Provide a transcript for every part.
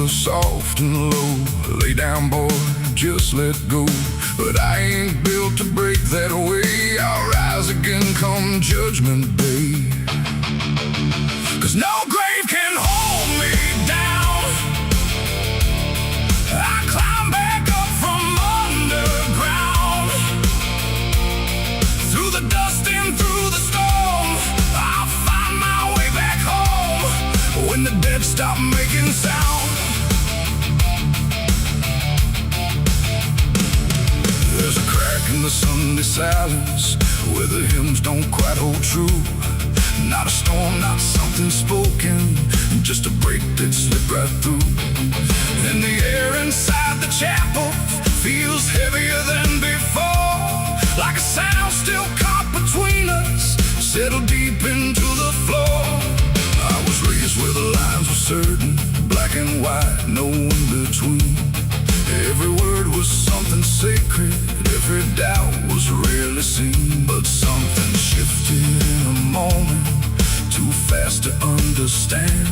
soft and low. Lay down, boy, just let go. But I ain't built to break that way. I'll rise again come judgment day. 'Cause no grave can hold me down. I climb back up from underground. Through the dust and through the storm, I'll find my way back home. When the dead stop making sound. There's a crack in the Sunday silence where the hymns don't quite hold true. Not a storm, not something spoken, just a break that slipped right through. And the air inside the chapel feels heavier than before. Like a sound still caught between us, settled deep into the floor. I was raised where the lines were certain, black and white, no in between. Every word was something sacred, every doubt was rarely seen. But something shifted in a moment, too fast to understand.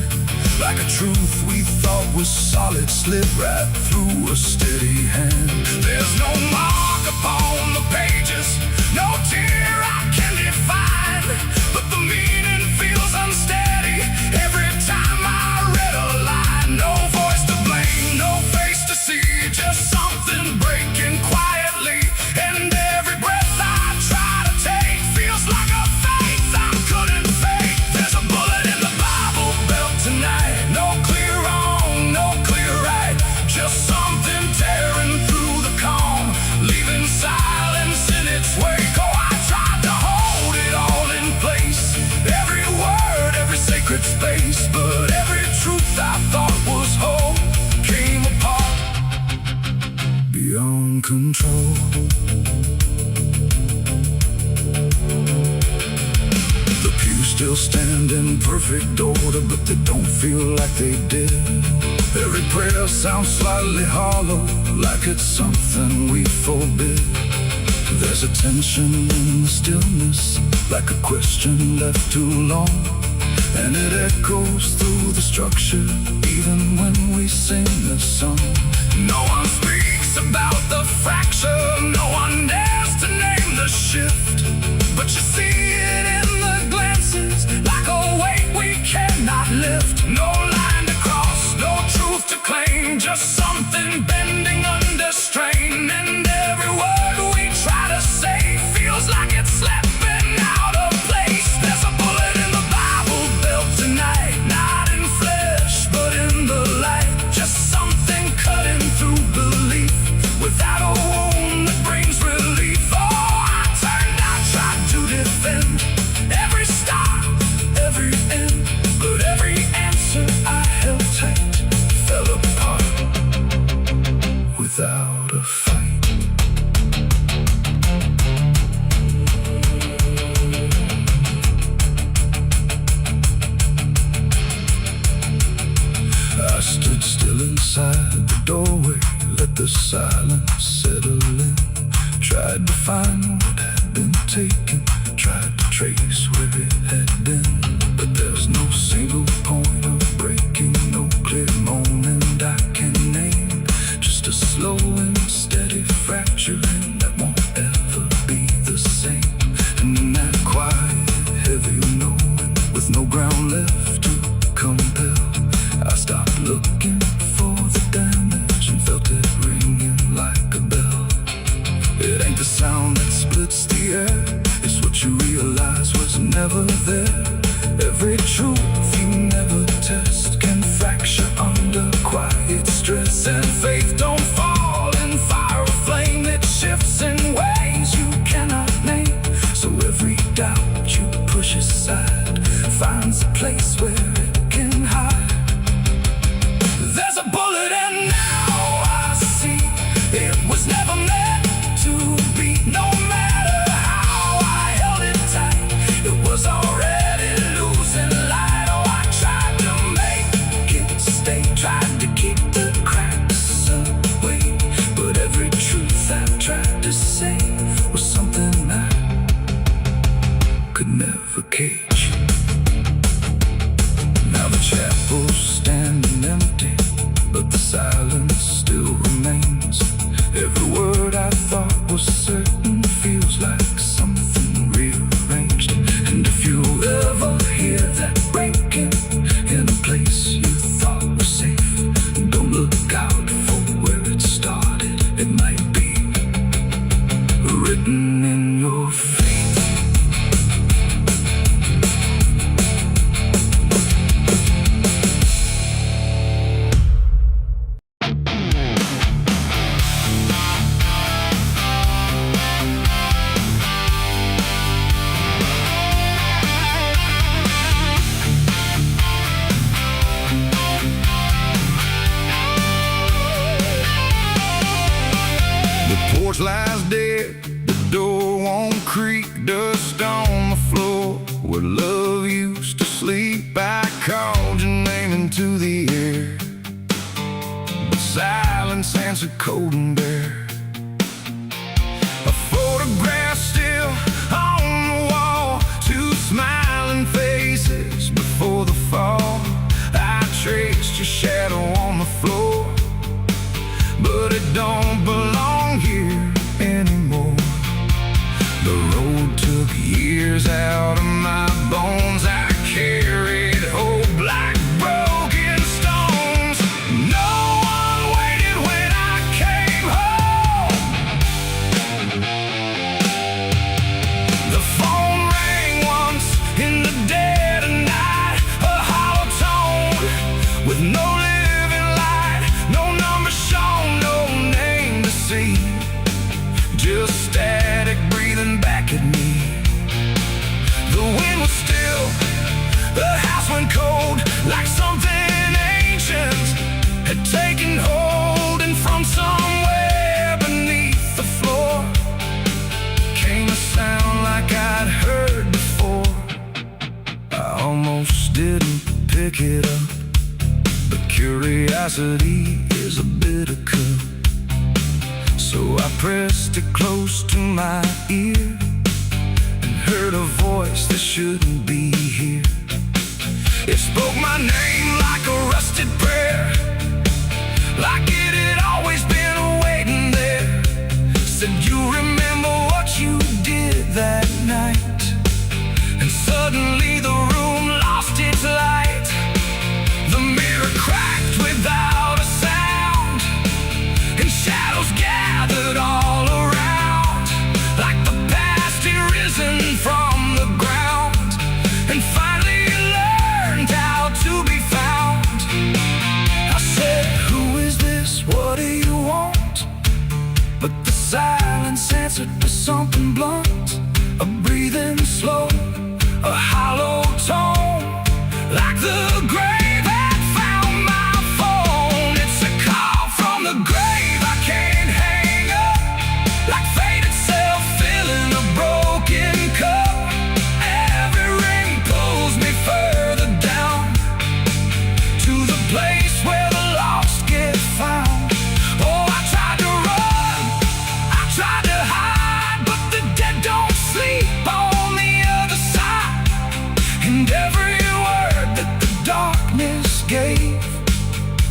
Like a truth we thought was solid slipped right through a steady hand. There's no mark upon the pages, no tear I can define, but the meaning feels unsteady every time I read a line. No voice to blame, no face to see, just something breaking quietly. And every breath I try to take feels like a faith I couldn't fake. There's a bullet in the Bible belt tonight. No clear wrong, no clear right, just something tearing through the calm, leaving silence in its wake. Oh, I tried to hold it all in place, every word, every sacred space. But every truth I thought was whole came apart beyond control. The pews still stand in perfect order, but they don't feel like they did. Every prayer sounds slightly hollow, like it's something we forbid. There's a tension in the stillness, like a question left too long. And it echoes through the structure, even when we sing the song. No one speaks about the fracture, no one dares to name the shift. But you see it in the glances, like a weight we cannot lift. No line to cross, no truth to claim, just something bending under strain. And every word we try to say feels like it's slipping out of place. There's a bullet in the Bible belt tonight, not in flesh, but in the light. Just something cutting through belief, without a wound that brings relief. Oh, I turned, I tried to defend every start, every end, but every answer I held tight fell apart without a fight. I stood still inside the doorway, let the silence settle in. Tried to find what had been taken, tried to trace where it had been. But there's no single point of breaking, no clear moment I can name. Just a slow and steady fracturing that won't ever be the same. And in that quiet, heavy knowing, with no ground left to compel, I stopped looking for the damage and felt it ringing like a bell. It ain't the sound that splits the air, it's what you realize was never there. Every truth you never test can fracture under quiet stress. And faith don't fall in fire or flame, it shifts in ways you cannot name. So every doubt you push aside finds a place where it can hide. There's a bullet and now I see it was never meant to be. No matter how I held it tight, it was already losing light. Oh, I tried to make it stay, tried to keep the cracks away. But every truth I tried to say was something I could never cage. Now the chapel's standing empty, but silence still remains. Every word I thought was certain feels like something rearranged. And if you ever hear that breaking in a place you thought was safe, don't look out for where it started. It might be written in your fate. Porch lies dead, the door won't creak, dust on the floor where love used to sleep. I called your name into the air, but silence answered cold and bare. A photograph still on the wall, two smiling faces before the fall. I traced your shadow on the floor, but it don't belong here anymore. The road took years out of my bones. I carried hope like broken stones. No one waited when I came home. The phone rang once in the dead of night, a hollow tone with no living light, no number shown, no name to see, just static breathing back at me. The wind was still, the house went cold, like something ancient had taken hold, and from somewhere beneath the floor came a sound like I'd heard before. I almost didn't pick it up, but curiosity is a bitter cup. So I pressed it close to my ear and heard a voice that shouldn't be here. It spoke my name like a rusted prayer, like it had always been waiting there. Said, you remember what you did that night? And suddenly the room lost its light. The mirror cracked without a sound, and shadows gathered all around, like the past had risen from the ground and finally learned how to be found. I said, who is this? What do you want? But the silence answered with something blunt, a breathing slow, a hollow tone, like the grave had found my phone. It's a call from the grave I can't hang up, like fate itself filling a broken cup. Every ring pulls me further down to the place where the lost get found. Oh, I tried to run, I tried to hide, but the dead don't sleep on the other side. And every word that the darkness gave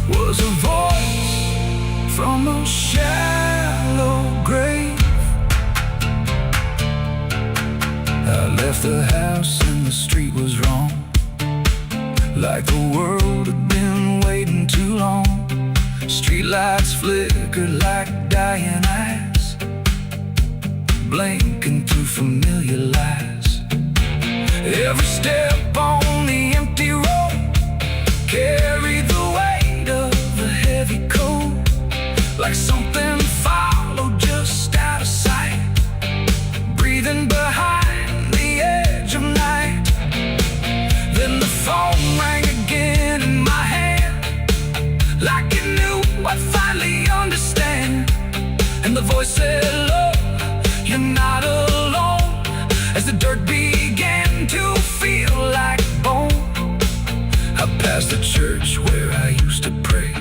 was a voice from a shallow grave. I left the house and the street was wrong, like the world had been waiting too long. Streetlights flickered like dying eyes, blinking through familiar lies. Every step on the empty road carried the weight of the heavy coat, like something followed just out of sight, breathing behind the edge of night. Then the phone rang again in my hand, like it knew I'd finally understand. And the voice said, look, you're not alone, as the dirt began to feel like bone. I passed the church where I used to pray,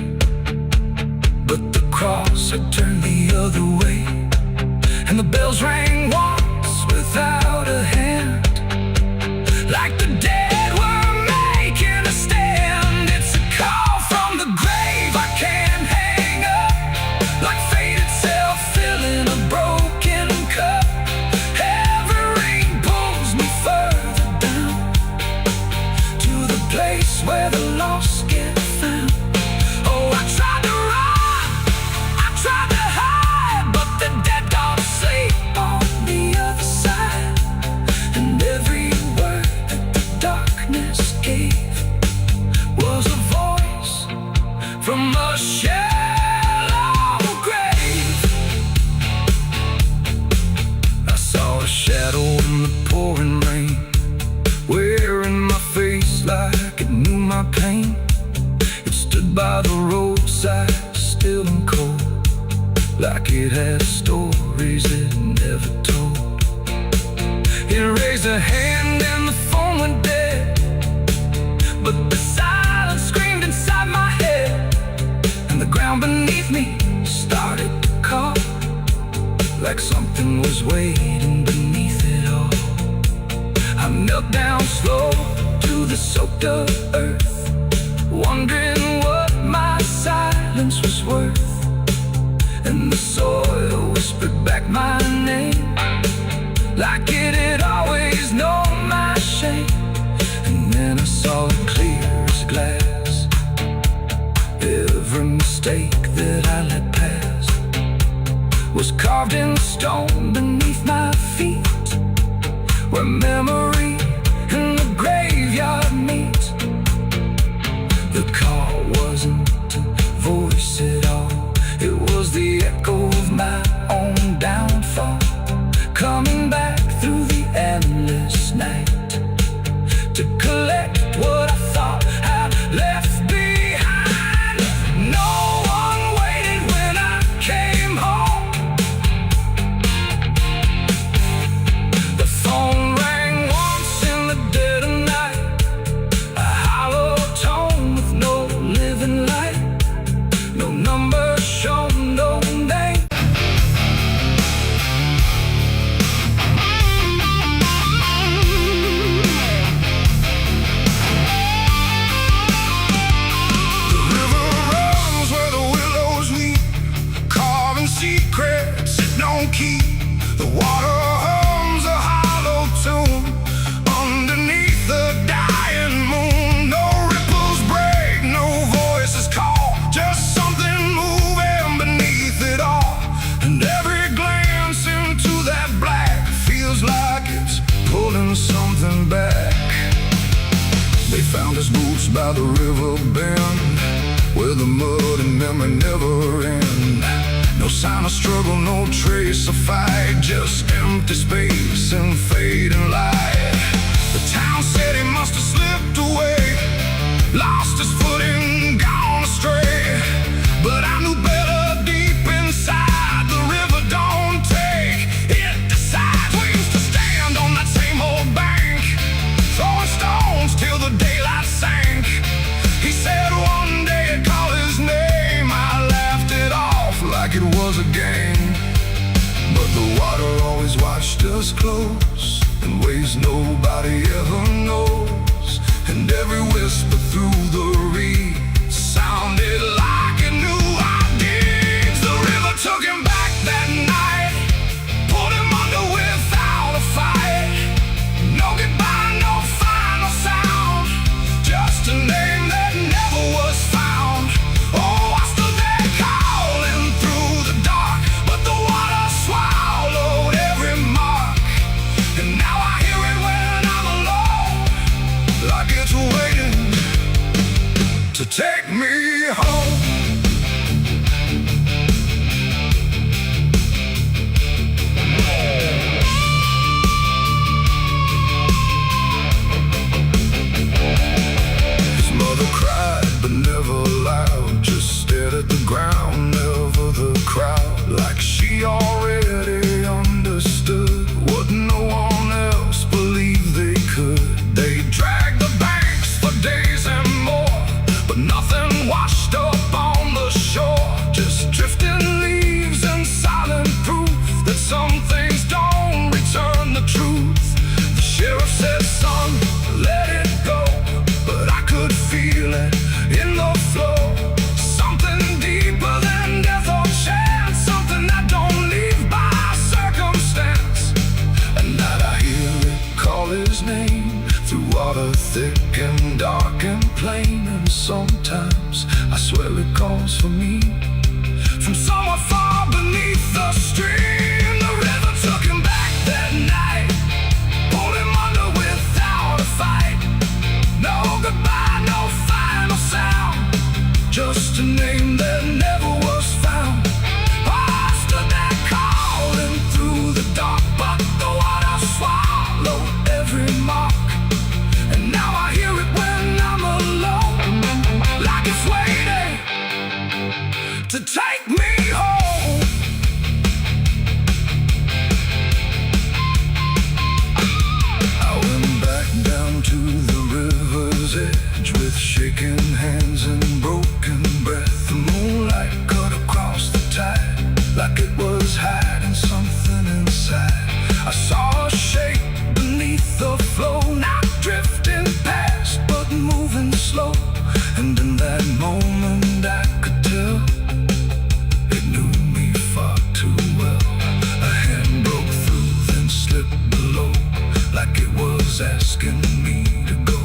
but the cross had turned the other way. And the bells rang once without a hand, like the dead were making a stand. It's a call from the grave I can't from a shallow grave. I saw a shadow in the pouring rain, wearing my face like it knew my pain. It stood by the roadside, still and cold, like it had stories it never told. It raised a hand and the phone went dead, but the silence screamed inside my head, and the ground beneath me started to call, like something was waiting beneath it all. I knelt down slow to the soaked up earth, wondering what my silence was worth. And the soil whispered back my name, like it had always known my shame. And then I saw it clear as glass, every mistake that I let pass was carved in stone beneath my feet, where memory and the graveyard meet. The call wasn't a voice at all, it was the echo of my own downfall, coming back through the endless night to collect what I thought I'd left behind. No one waited when I came home. The phone rang once in the dead of night, a hollow tone with no living light, no number shown, no name. Secrets it don't keep. The water hums a hollow tune underneath the dying moon. No ripples break, no voices call, just something moving beneath it all. And every glance into that black feels like it's pulling something back. They found his boots by the river bend, where the mud and memory never end. No sign of struggle, no trace of fight, just empty space and fading light. The town said he must have slipped away, lost his footing, gone astray. But I knew better deep inside, the river don't take, it decides. We used to stand on that same old bank, throwing stones till the daylight sank. He said one day he'd call his name, I laughed it off like it was a game. But the water always watched us close, in ways nobody ever knows. And every whisper through the reeds sounded like it knew our deeds. The river took him back that night, pulled him under without a fight. No goodbye, no final sound, just a name that never was found. Oh, I stood there calling through the dark, but the water swallowed every mark. And now I hear it when I'm alone, like it's waiting to take me home. His mother cried, but never loud, just stared at the ground, never the crowd, like she already understood what no one else believed they could. They dragged the banks for days and more, but nothing washed up on the shore, just drifting leaves and silent proof that some things don't return the truth. The sheriff said, son, let it go, but I could feel it in the flow. Something deeper than death or chance, something that don't leave by circumstance. And that I hear it call his name through water thick and dark and plain. And sometimes I swear it calls for me from somewhere far beneath the stream. The river took him back that night, pulled him under without a fight. No goodbye, no final sound, just just a name that never was found. I stood there calling through the dark, but the water swallowed every mark. And now I hear it when I'm alone, like it's waiting to take me home. I went back down to the river's edge with shaking hands and broken breath. The moonlight cut across the tide like it was hiding something inside. I saw a shape beneath the flow, not drifting past but moving slow. And in that moment I could tell it knew me far too well. A hand broke through, then slipped below, like it was asking me to go.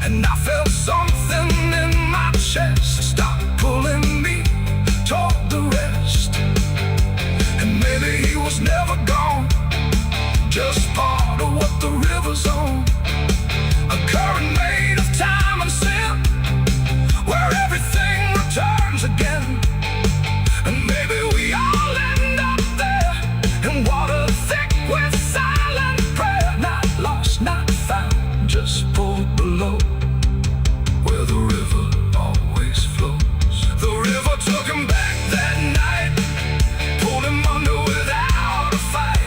And I felt something in my chest stop pulling me toward the rest. And maybe he was never gone, just part of what the river's on. A current made of time and sin, where everything returns again. And maybe we all end up there, in water thick with silent prayer. Not lost, not found, just pulled below, where the river always flows. The river took him back that night, pulled him under without a fight.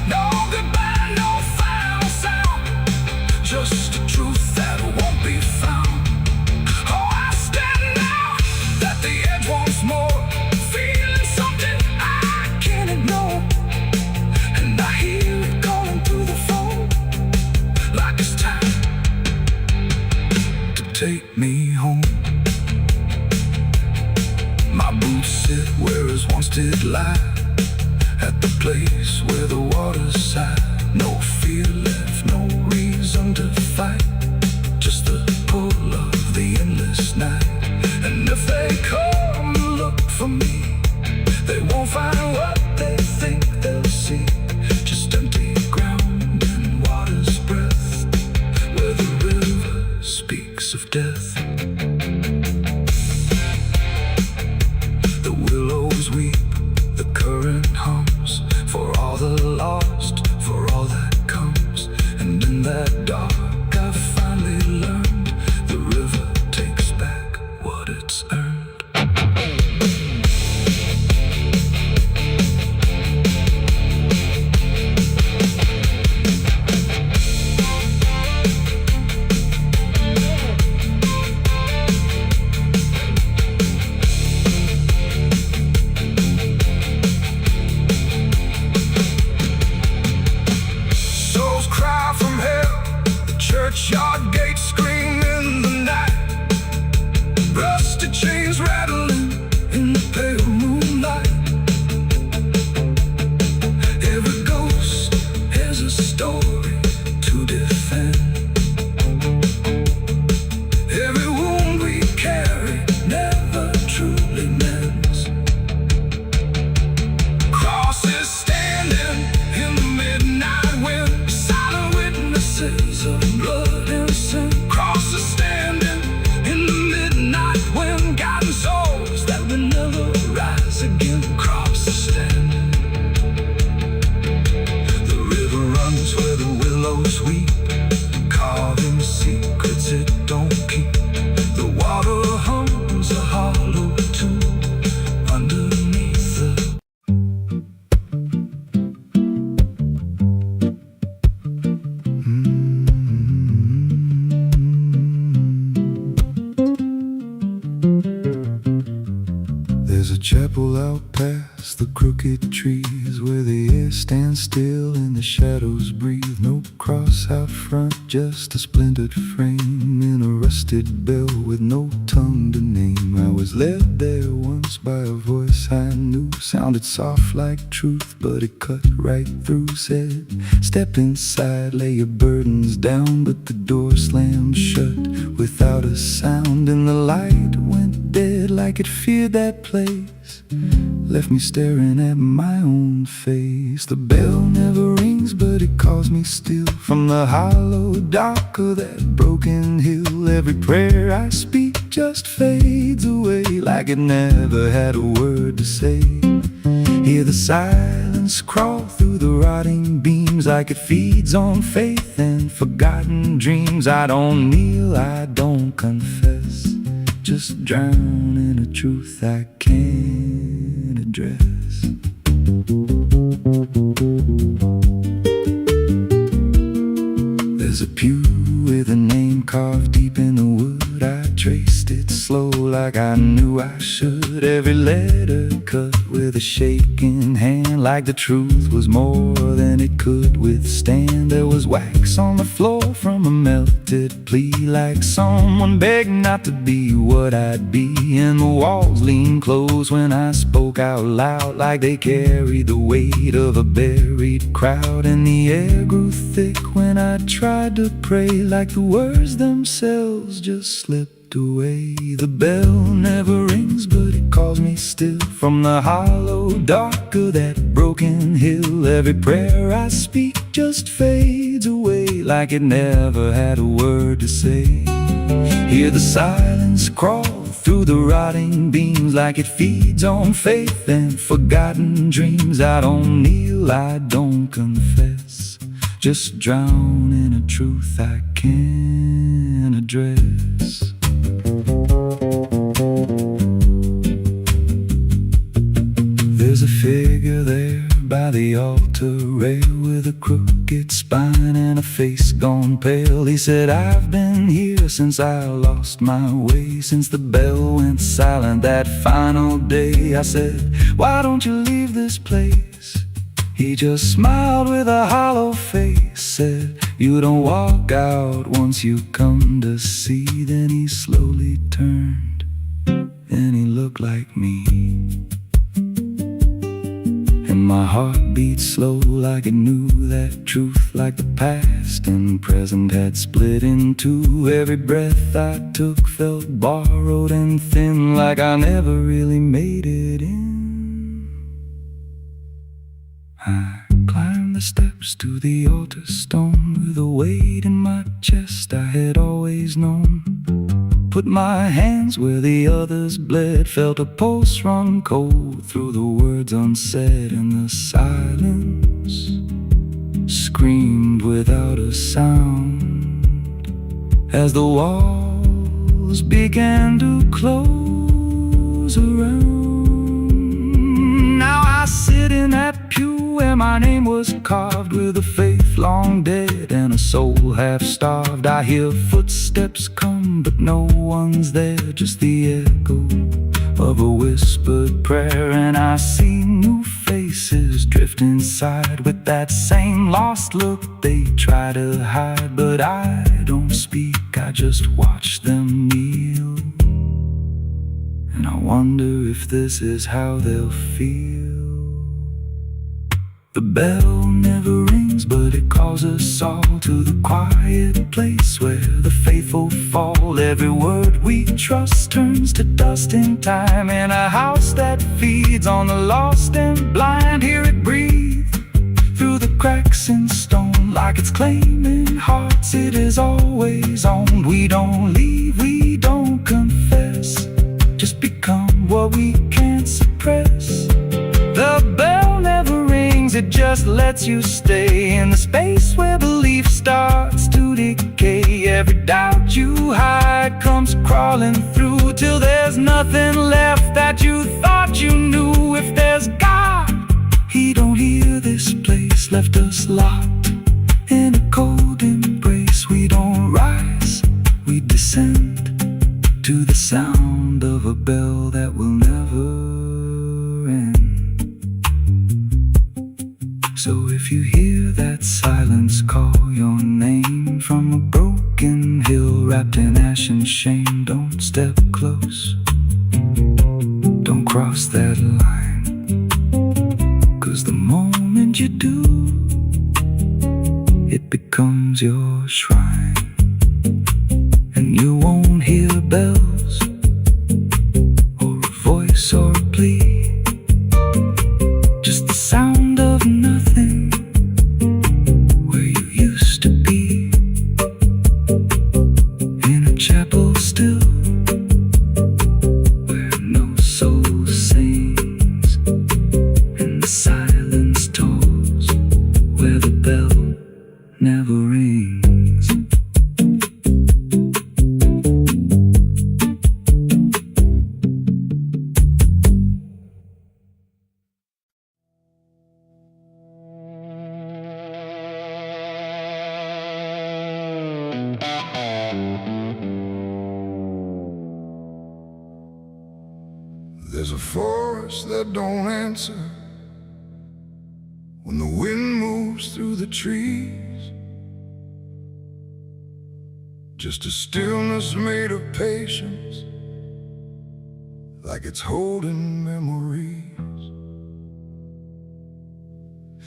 No goodbye, no final sound, just a truth that won't be found. Oh, I stand now at the edge once more, feeling something I can't ignore. And I hear it calling through the phone, like it's time to take me home. My boots sit where his once did lie, at the place where the water's sigh. No fear left, no reason to fight, just the pull of the endless night. And if they come and look for me, they won't find what they think they'll see, just empty ground and water's breath, where the river speaks of death. The willows weep, the current hums, for all the lost, for all that comes. And in that dark I finally learned, the river takes back what it's earned. Souls cry from hell, the churchyard gates scream in the night, rusted chains rattling in the pale moonlight. Every ghost has a story to defend. Every wound we carry never truly mends. Crosses standing in the midnight wind, silent witnesses of blood and sin. Crosses standing in the midnight wind, guiding souls that will never rise again. Crosses standing. The river runs where the willows weep, carving secrets it don't keep. The water hums a hollow tune underneath the There's a chapel out past the crooked trees, where the air stands still and the shadows breathe. No cross out front, just a splintered frame in a rusted bell with no tongue to name. I was led there once by a voice I knew, sounded soft like truth, but it cut right through. Said, step inside, lay your burdens down, but the door slammed shut without a sound. And the light went dead like it feared that place. left me staring at my own face. The bell never rings, but it calls me still. From the hollow dark of that broken hill, every prayer I speak just fades away, like it never had a word to say. Hear the silence crawl through the rotting beams, like it feeds on faith and forgotten dreams. I don't kneel, I don't confess, just drown in a truth I can't address. There's a pew with a name carved deep in the wood. I traced it slow like I knew I should. Every letter cut with a shaking hand, like the truth was more than it could withstand. There was wax on the floor from a melted plea, like someone begged not to be what I'd be. And the walls leaned close when I spoke out loud, like they carried the weight of a buried crowd. And the air grew thick when I tried to pray, like the words themselves just slipped away. The bell never rings, but it calls me still. From the hollow dark of that broken hill, every prayer I speak just fades away, like it never had a word to say. Hear the silence crawl through the rotting beams, like it feeds on faith and forgotten dreams. I don't kneel, I don't confess, just drown in a truth I can't address. There's a figure there by the altar rail, with a crooked spine and a face gone pale. He said, I've been here since I lost my way, since the bell went silent that final day. I said, why don't you leave this place? He just smiled with a hollow face, said, you don't walk out once you come to see. Then he slowly turned, and he looked like me. And my heart beat slow, like it knew that truth, like the past and present had split in two. Every breath I took felt borrowed and thin, like I never really made it in. I climbed the steps to the altar stone, with a weight in my chest I had always known. Put my hands where the others bled, felt a pulse run cold through the words unsaid. And the silence screamed without a sound as the walls began to close around. Now I sit in that pew where my name was carved, with a faith long dead and a soul half starved. I hear footsteps come, but no one's there, just the echo of a whispered prayer. And I see new faces drift inside, with that same lost look they try to hide. But I don't speak, I just watch them kneel, and I wonder if this is how they'll feel. The bell never rings, but it calls us all to the quiet place where the faithful fall. Every word we trust turns to dust in time, in a house that feeds on the lost and blind. Hear it breathe through the cracks in stone, like it's claiming hearts it is always owned. We don't leave, we don't confess, just become what we can't suppress. The bell never rings, it just lets you stay in the space where belief starts to decay. Every doubt you hide comes crawling through, till there's nothing left that you thought you knew. If there's God, He don't hear this place, left us locked in a cold embrace. We don't rise, we descend to the sound of a bell that will never end. So if you hear that silence call your name from a broken hill wrapped in ash and shame, don't step close, don't cross that line, 'cause the moment you do, it becomes your shrine. And you won't hear bells or a voice or a plea, There's a forest that don't answer when the wind moves through the trees. Just a stillness made of patience, like it's holding memories.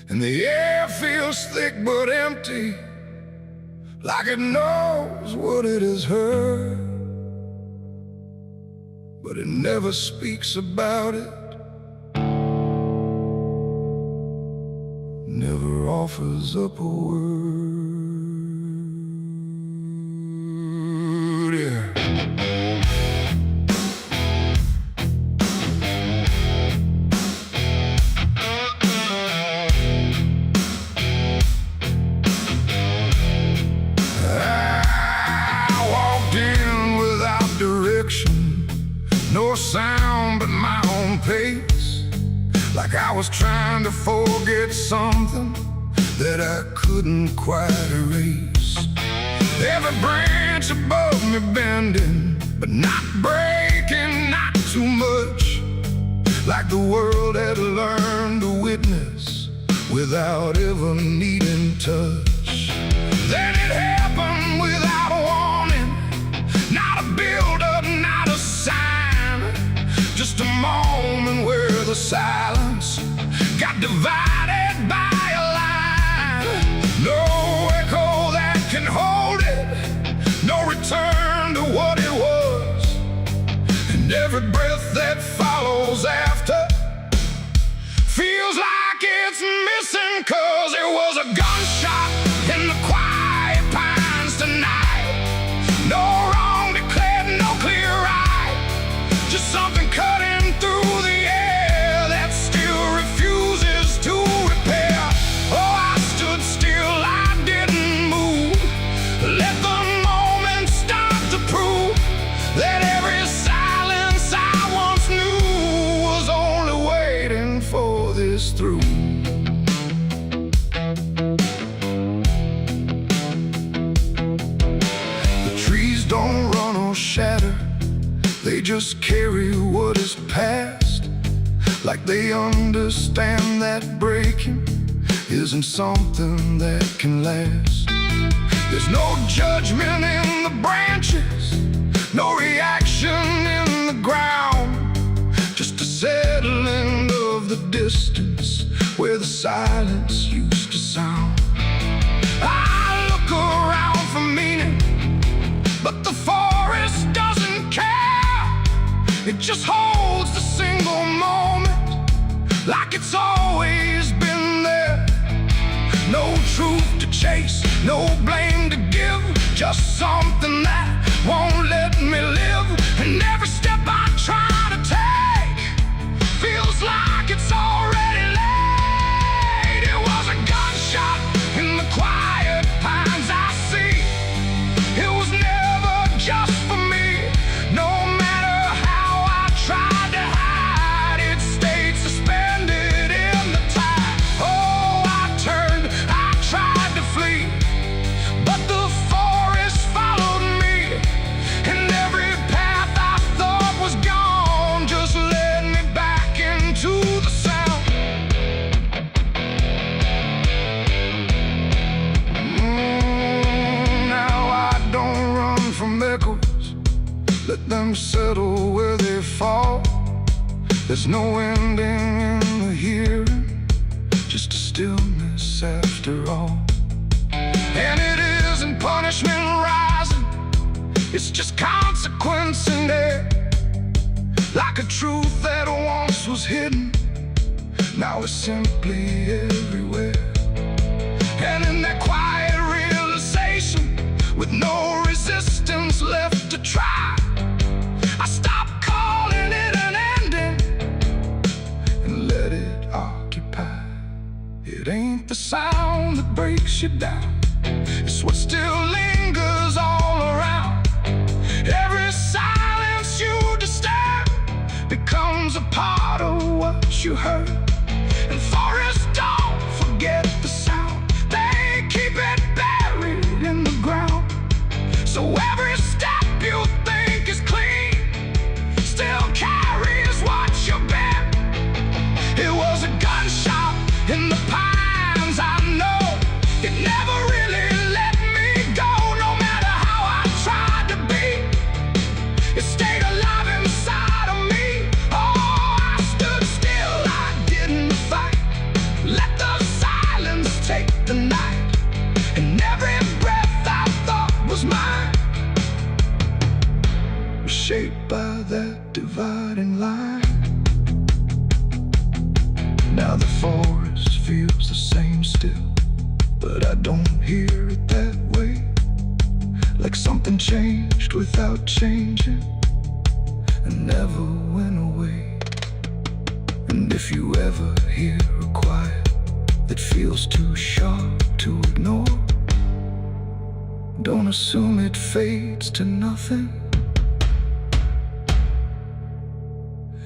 And the air feels thick but empty, like it knows what it has heard, but it never speaks about it, never offers up a word. Yeah. No sound but my own pace, like I was trying to forget something that I couldn't quite erase. Every branch above me bending, but not breaking, not too much, like the world had learned to witness without ever needing touch. Then it happened without a warning, not a build-up, not a sign, just a moment where the silence got divided by a line. No echo that can hold it, no return to what it was. And every breath that follows after feels like it's missing, 'cause it was a gunshot in the quiet pines tonight. No wrong declared, no clear right, just something cutting through the air that still refuses to repair. Oh, I stood still, I didn't move, let the moment start to prove that every silence I once knew was only waiting for this through. The trees don't run or shatter, they just carry what is past, like they understand that breaking isn't something that can last. There's no judgment in the branches, no reaction in the ground, just a settling of the distance where the silence used to sound. I look around for meaning, but the forest doesn't care. It just holds the single moment, like it's always been there. No truth to chase, no blame to give, just something that won't let me live. And every step I try to take feels like it's already late. It was a gunshot in the quiet pines I see. It was never just for me. No matter how I tried to hide, it stayed suspended in the tide. Oh, I turned, I tried to flee, but the forest followed me, and every path I thought was gone just led me back into the sound. Now I don't run from echoes, let them settle where they fall. There's no ending in the hearing, just a stillness after all. And it isn't punishment rising, it's just consequence in there, like a truth that once was hidden, now it's simply everywhere. And in that quiet realization, with no resistance left to try, I stopped calling it an ending and let it occupy. It ain't the sound that breaks you down, it's what still lingers all around. Every silence you disturb becomes a part of what you heard. And forests don't forget the sound, they keep it buried in the ground. So every step you think is clean still carries what that dividing line. Now the forest feels the same still, but I don't hear it that way. Like something changed without changing and never went away. And if you ever hear a quiet that feels too sharp to ignore, don't assume it fades to nothing.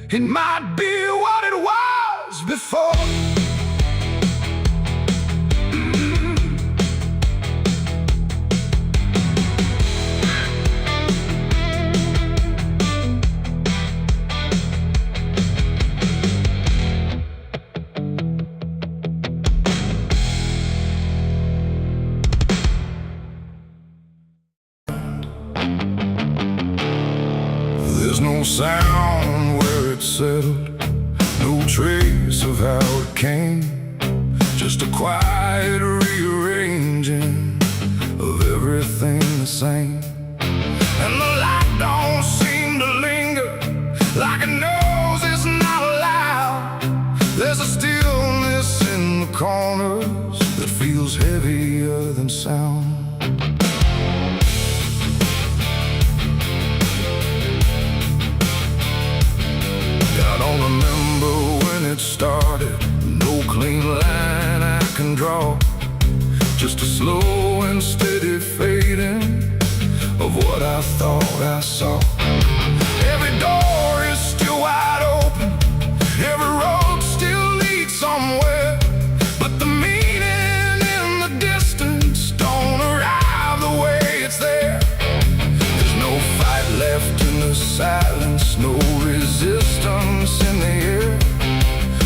It might be what it was before. There's no sound where it settled, no trace of how it came, just a quiet rearranging of everything the same. And the light don't seem to linger, like it knows it's not allowed. There's a stillness in the corners that feels heavier than sound. I don't remember when it started, no clean line I can draw, just a slow and steady fading of what I thought I saw. Every door is still wide open, every road still leads somewhere, but the meaning in the distance don't arrive the way it's there. There's no fight left in the silence, no resistance in the air,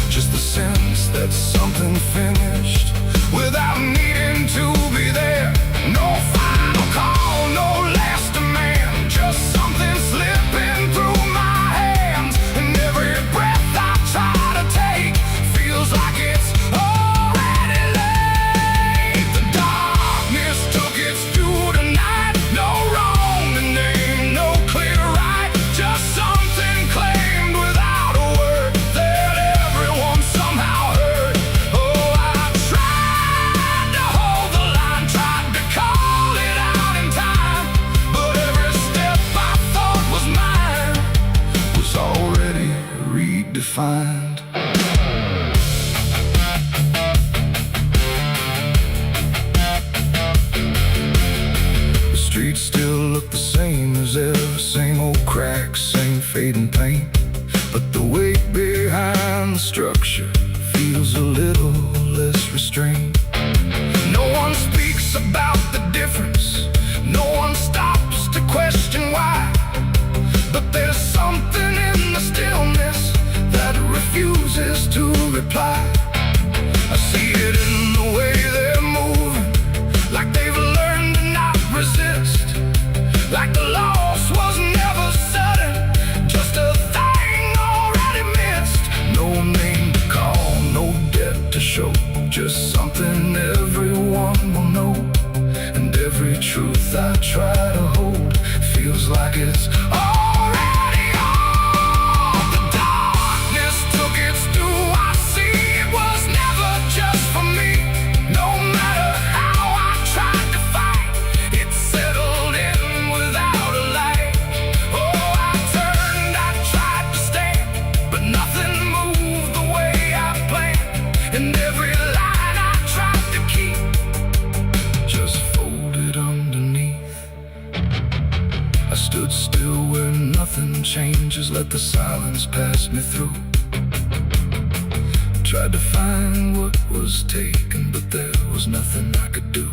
just the sense that something finished without needing to be there. No final call, no last demand, just something slipping through my hands. And every breath I try to take feels like it's already late. The darkness took its due tonight, no wrong to name, no clear right, just something claimed without a word that everyone somehow heard. Oh, I tried to hold the line, tried to call it out in time, but every step I thought was mine was already redefined. The streets still look the same as ever, same old cracks, same fading paint, but the weight behind the structure feels a little less restrained. No one speaks about the difference, no one stops to question why, but there's something in the stillness that refuses to reply. I see it in the way they're moving, like they've learned to not resist, like the loss was never sudden, just a thing already missed. No name to call, no debt to show, just something everyone will know. And every truth I try to hold feels like it's already on. The darkness took its due, I see it was never just for me. No matter how I tried to fight, it settled in without a light. Oh, I turned, I tried to stand, but nothing moved the way I planned. And every line I tried to keep just folded underneath. I stood still where nothing changes, let the silence pass me through. Tried to find what was taken, but there was nothing I could do.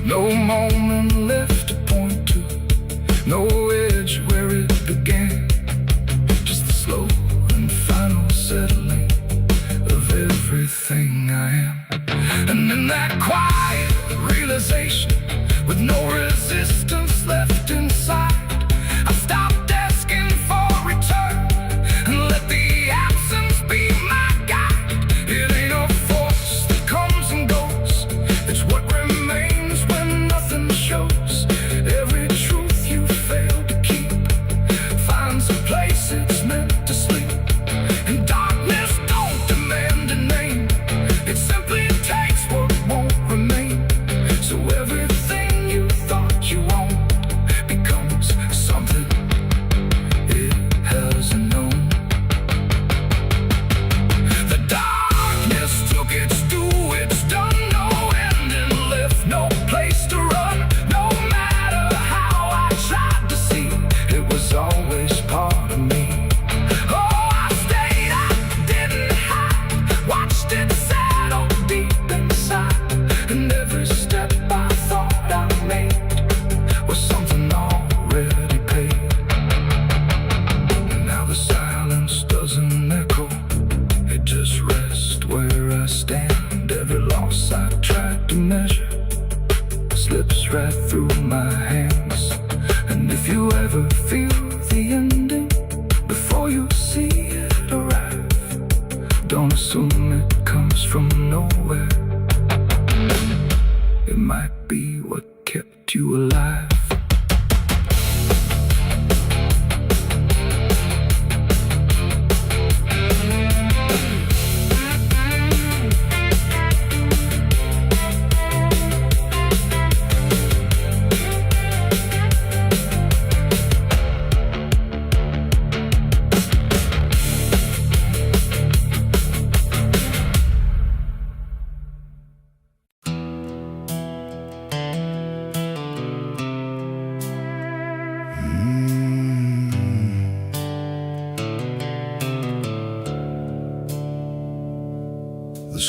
No moment left to point to, no edge where it began, just the slow and final settling of everything I am. And in that quiet realization, with no resistance left inside, I stopped asking for return and let the absence be my guide. It ain't a force that comes and goes, it's what remains when nothing shows. Every truth you failed to keep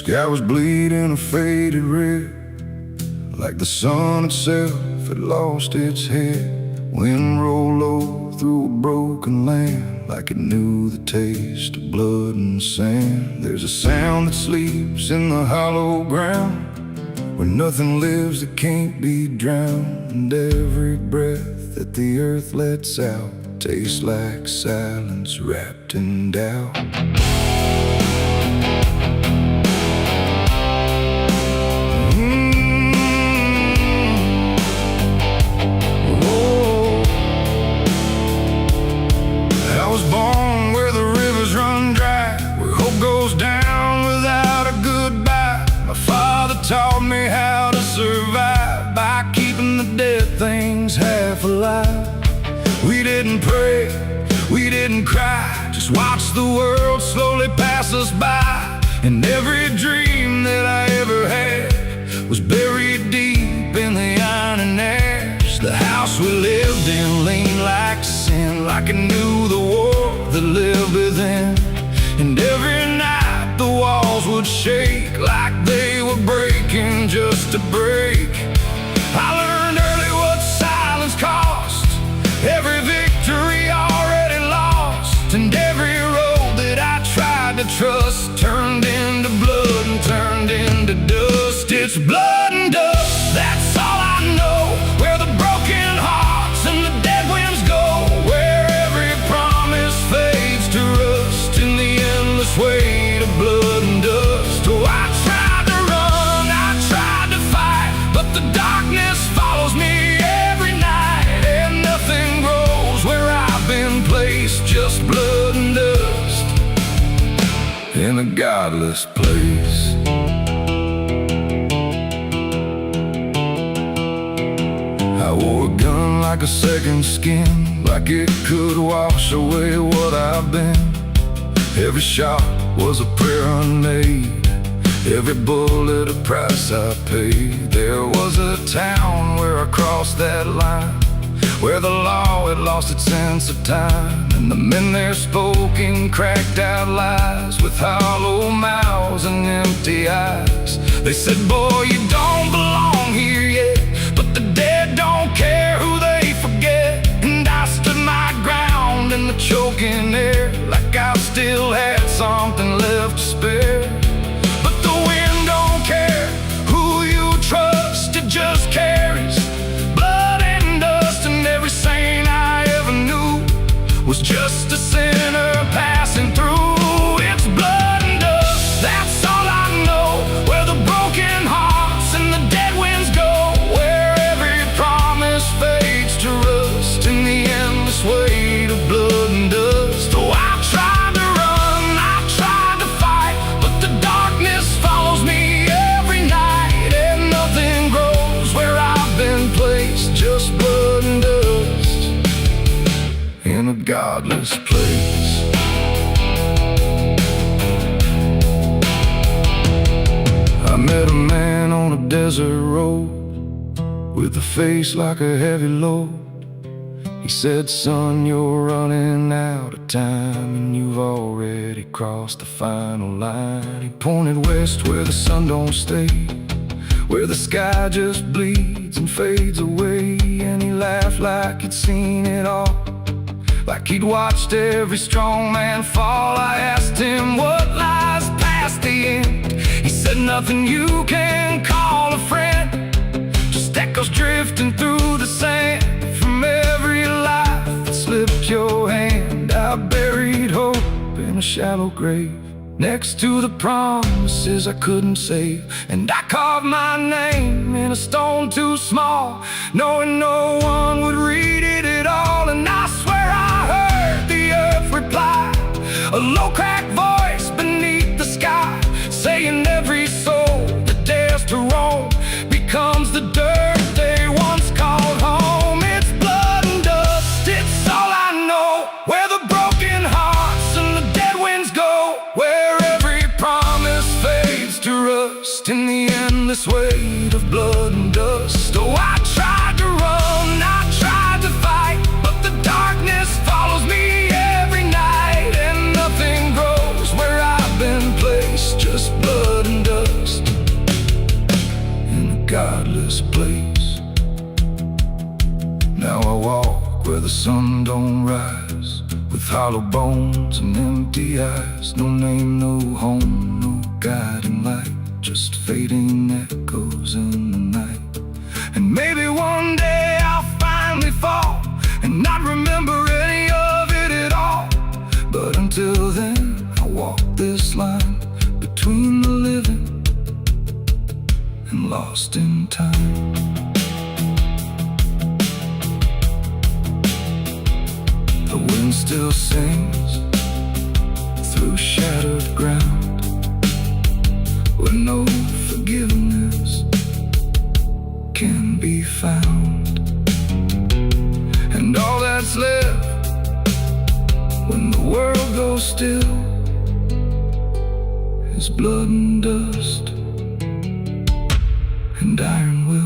Sky was bleeding a faded red, like the sun itself had lost its head. Wind rolled low through a broken land, like it knew the taste of blood and sand. There's a sound that sleeps in the hollow ground, where nothing lives that can't be drowned. And every breath that the earth lets out tastes like silence wrapped in doubt. I was born where the rivers run dry, where hope goes down without a goodbye. My father taught me how to survive by keeping the dead things half alive. We didn't pray, we didn't cry, just watch the world slowly pass us by. And every dream that I ever had was buried deep in the iron and ash. The house we lived in leaned like sin, like it knew the war that lived within. And every night the walls would shake like they were breaking just to break. I learned early what silence cost, every victory already lost. And every road that I tried to trust turned into blood and turned into dust. It's blood and dust, that's all I know. Where the broken hearts and the dead winds go, where every promise fades to rust in the endless weight of blood and dust. Oh, I tried to run, I tried to fight, but the darkness follows me every night. And nothing grows where I've been placed, just blood and dust in a godless place. I wore a gun like a second skin, like it could wash away what I've been. Every shot was a prayer unmade, every bullet a price I paid. There was a town where I crossed that line, where the law had lost its sense of time. And the men there spoke in cracked out lies, with hollow mouths and empty eyes. They said, boy, you don't belong here yet, but the dead don't care who they forget. And I stood my ground in the choking air, like I still had something left to spare. But the wind don't care who you trust, it just carries blood and dust. And every saint I ever knew was just a sinner passing through. It's blood and dust, that's all I know. Where the broken hearts and the dead winds go, where every promise fades to rust in the endless weight of blood and dust. Oh, I tried to run, I tried to fight, but the darkness follows me every night. And nothing grows where I've been placed, just blood and dust in a godless place. I met a man on a desert road, with a face like a heavy load. He said, son, you're running out of time, and you've already crossed the final line. He pointed west where the sun don't stay, where the sky just bleeds and fades away. And he laughed like he'd seen it all, like he'd watched every strong man fall. I asked him what lies past the end. He said, nothing you can call a friend, just echoes drifting through the sand from every life that slipped your hand. I buried hope in a shallow grave, next to the promises I couldn't save. And I carved my name in a stone too small, knowing no one would read it at all. And I swear I heard the earth reply, a low cracked voice beneath the sky, saying every soul that dares to roam becomes the dirt they once called home. It's blood and dust, it's all I know. Where the broken hearts and the dead winds go, where every promise fades to rust in the endless weight of blood and dust. Oh, I tried to run, I tried to fight, but the darkness follows me every night. And nothing grows where I've been placed, just blood and dust. sun don't rise, with hollow bones and empty eyes. No name, no home, no guiding light, just fading echoes in the night. And maybe one day I'll finally fall and not remember any of it at all. But until then, I'll walk this line between the living and lost in time. The wind still sings through shattered ground, where no forgiveness can be found. And all that's left when the world goes still is blood and dust and iron will.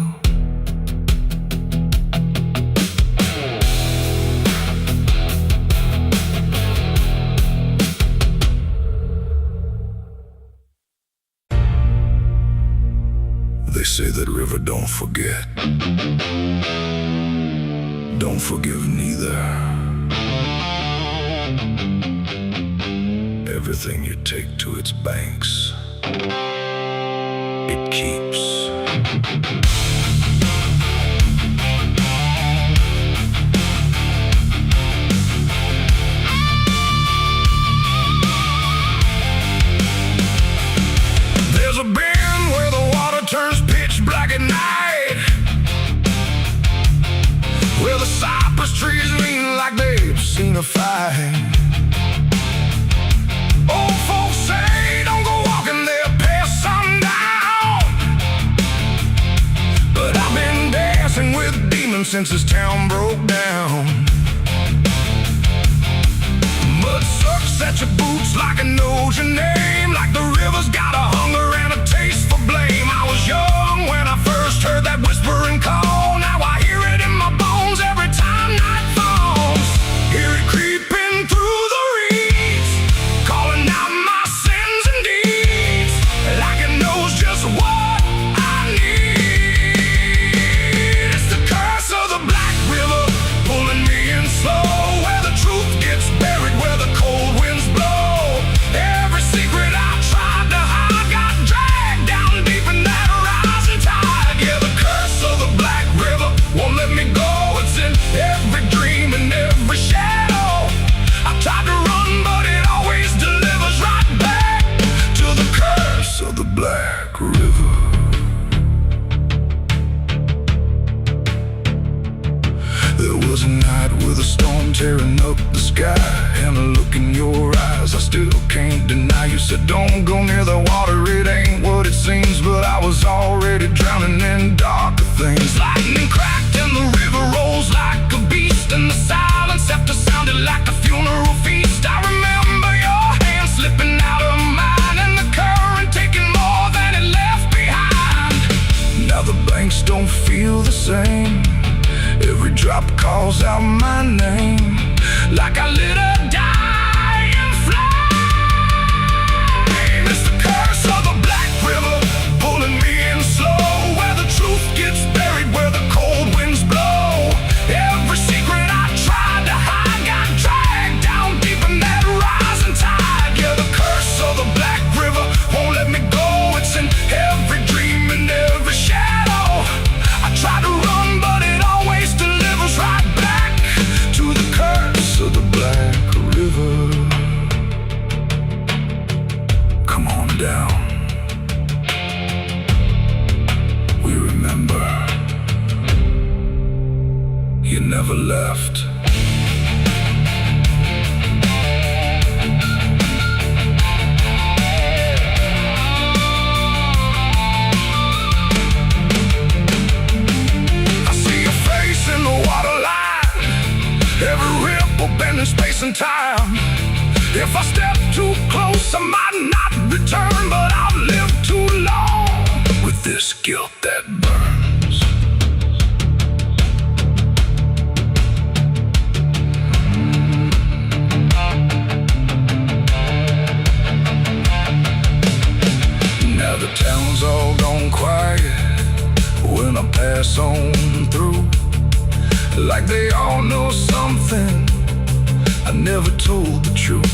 They say that river don't forget, don't forgive neither. Everything you take to its banks, it keeps. There's a bend where the water turns pitch black at night, where the cypress trees lean like they've seen a fight. Old folks say don't go walking there past sundown, but I've been dancing with demons since this town broke down. Mud sucks at your boots like it knows your name, like the river's got a hunger and a taste for blame. I was young when I first heard that whispering call. Now I hear it in my bones every time night falls. Hear it creeping through the reeds, calling out my sins and deeds, like it knows just what I need. It's the curse of the Black River, pulling me in slow, where the truth gets buried, where the cold winds blow. Every secret I tried to hide got dragged down deep in that rising tide. Yeah, the curse of the Black River won't let me go. It's in every dream and every shadow. I tried to run, but it always delivers right back to the curse of the Black River. There was a night with a storm tearing up the sky, and a look in your eyes I still can't deny. You said don't go near the water, it ain't what it seems, but I was already drowning in darker things. Lightning cracked and the river rolls like a beast, and the silence after sounded like a funeral feast. I remember your hand slipping out of mine, and the current taking more than it left behind. Now the banks don't feel the same, every drop calls out my name, like I lit a dying flame. It's the curse of the Black River, pulling me in slow, where the truth gets buried, where the cold winds blow. Every secret I tried to hide got dragged down deep in that rising tide. Yeah, the curse of the Black River won't let me go. It's in every dream and every shadow. I try to run, but it always delivers right back to the curse of the Black River. Come on down, we remember you never left. I see your face in the waterline, every ripple bending space and time. If I step too close, I might not return, but I've lived too long with this guilt that burns. Now the town's all gone quiet when I pass on through. like they all know something. I never told the truth.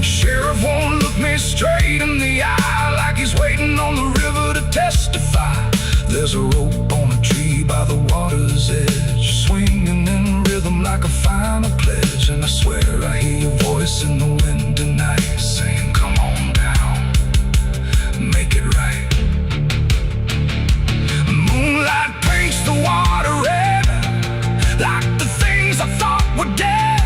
Sheriff won't look me straight in the eye, like he's waiting on the river to testify. There's a rope on a tree by the water's edge, swinging in rhythm like a final pledge. And I swear I hear your voice in the wind tonight, saying, come on down, make it right. Moonlight paints the water red, like the things I thought were dead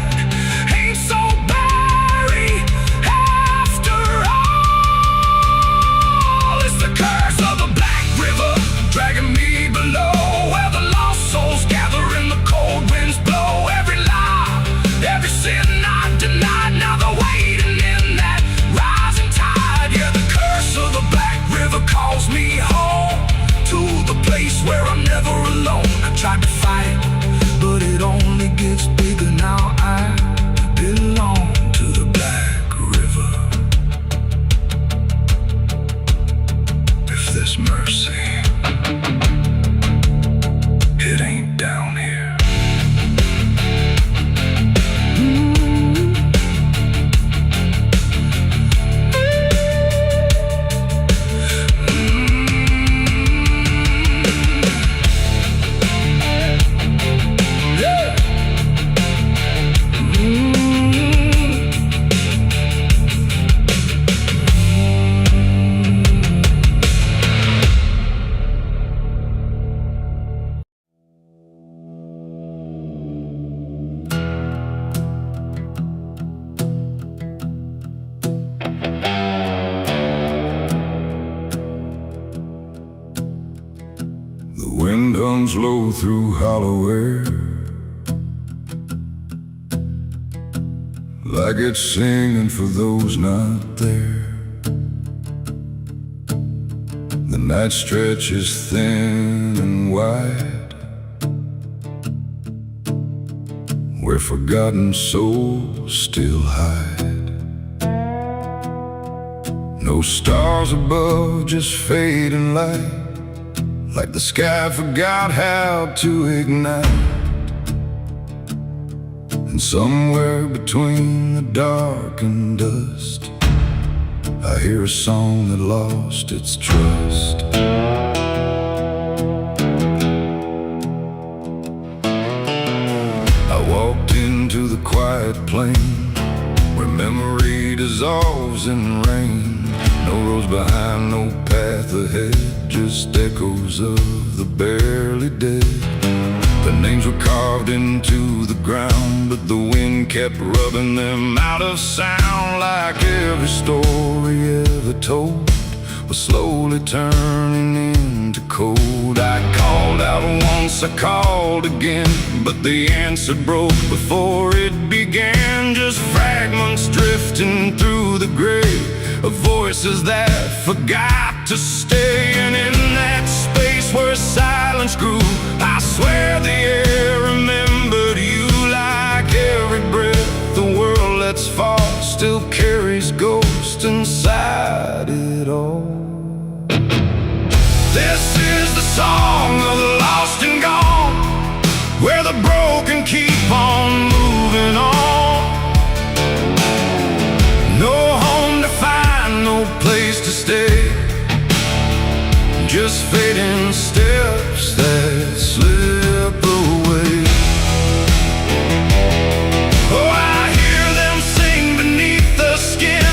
ain't so blurry after all. It's the curse of the Black River dragging me below, where the lost souls gather and the cold winds blow. Every lie, every sin I denied, now they're waiting in that rising tide. Yeah, the curse of the Black River calls me home, to the place where I'm never alone. I tried to fight, but it only gets bigger now. I belong to the Black River. If there's mercy, it ain't down here. The wind hums low through hollow air, like it's singing for those not there. The night stretches thin and wide, where forgotten souls still hide. No stars above, just fading light, like the sky forgot how to ignite. And somewhere between the dark and dust, I hear a song that lost its trust. I walked into the quiet plain, where memory dissolves in rain. No roads behind, no path ahead, just echoes of the barely dead. The names were carved into the ground, but the wind kept rubbing them out of sound. Like every story ever told was slowly turning into cold. I called out once, I called again, but the answer broke before it began. Just fragments drifting through the grave of voices that forgot to stay. And in that space where silence grew, I swear the air remembered you. Like every breath the world lets fall still carries ghosts inside it all. This is the song of the lost and gone, where the broken keep on moving on. No home to find, no place to stay, just fading steps that slip away. Oh, I hear them sing beneath the skin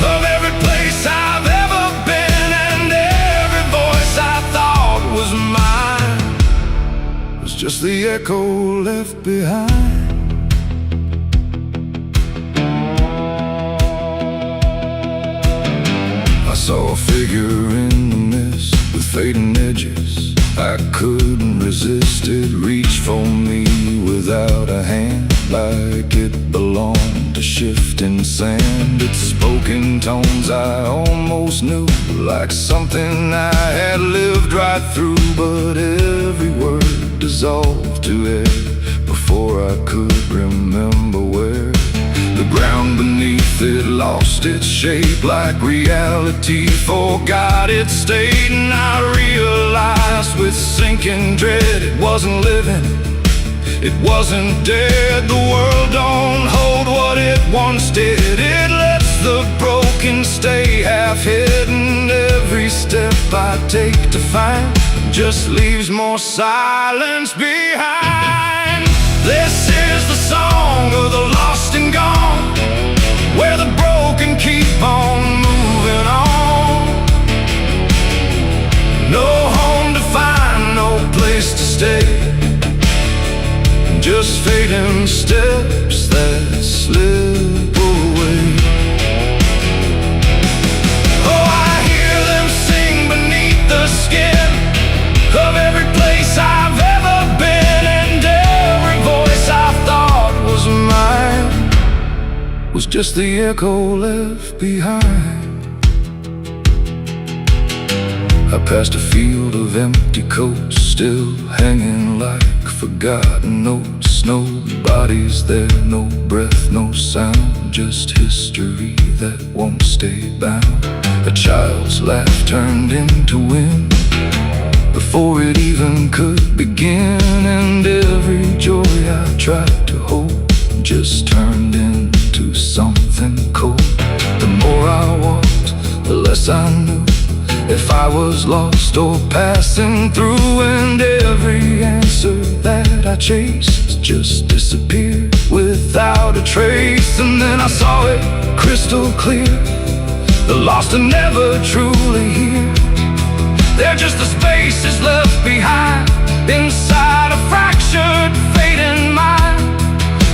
of every place I've ever been, and every voice I thought was mine was just the echo left behind. I saw a figure in the mist with fading edges. I couldn't resist it, reached for me without a hand, like it belonged to shifting sand. It spoke in tones I almost knew, like something I had lived right through. But every word dissolved to air before I could remember where. The ground beneath it lost lost its shape like reality forgot its state. And I realized with sinking dread it wasn't living, it wasn't dead. The world don't hold what it once did. It lets the broken stay half hidden. Every step I take to find just leaves more silence behind. This is the song of the lost and gone, where the broken keep on moving on. No home to find, no place to stay, just fading steps that slip away. Oh, I hear them sing beneath the skin of every place I've ever been, and every voice I thought was mine was just the echo left behind. I passed a field of empty coats, still hanging like forgotten notes. Nobody's there, no breath, no sound, just history that won't stay bound. A child's laugh turned into wind before it even could begin, and every joy I tried to hold just turned into something cold. The more I walked, the less I knew if I was lost or passing through, and every answer that I chased just disappeared without a trace. And then I saw it crystal clear, the lost are never truly here. They're just the spaces left behind inside a fractured, fading mind.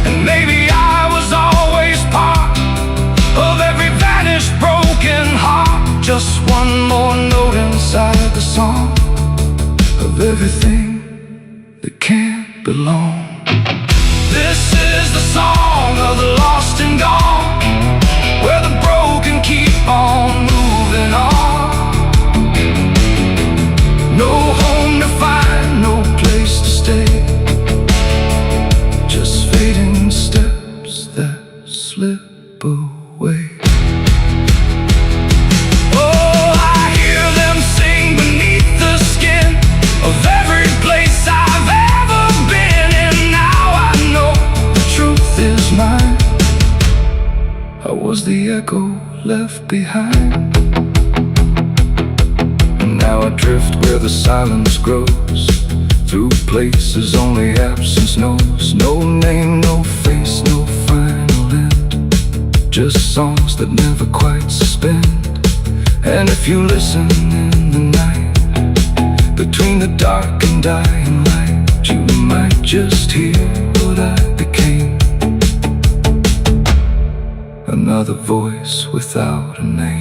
And maybe I was always part of every vanished, broken heart, just one more note inside the song of everything that can't belong. This is the song of the lost and gone, where the broken keep on moving on. No home to find, no place to stay, just fading steps that slip away. Oh, I hear them sing beneath the skin of every place I've ever been, and now I know the truth is mine. I was the echo left behind. Now I drift where the silence grows, through places only absence knows. No name, no face, no final end, just songs that never quite suspend. And if you listen in the night, between the dark and dying light, you might just hear what I became. Another voice without a name.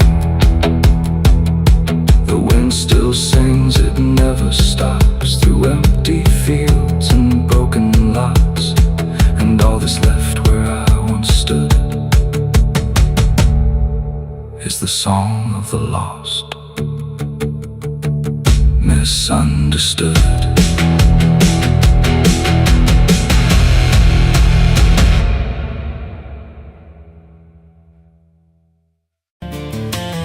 The wind still sings, it never stops, through empty fields and broken lots, and all that's left where I once stood is the song of the lost, misunderstood.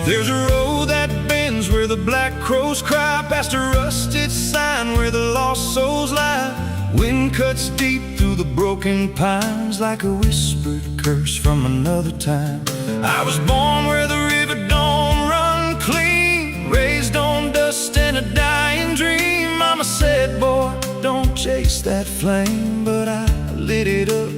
There's a road that bends where the black crows cry, past a rusted sign where the lost souls lie. Wind cuts deep through the broken pines like a whispered curse from another time. I was born where the river don't run clean, raised on dust and a dying dream. Mama said, boy, don't chase that flame, but I lit it up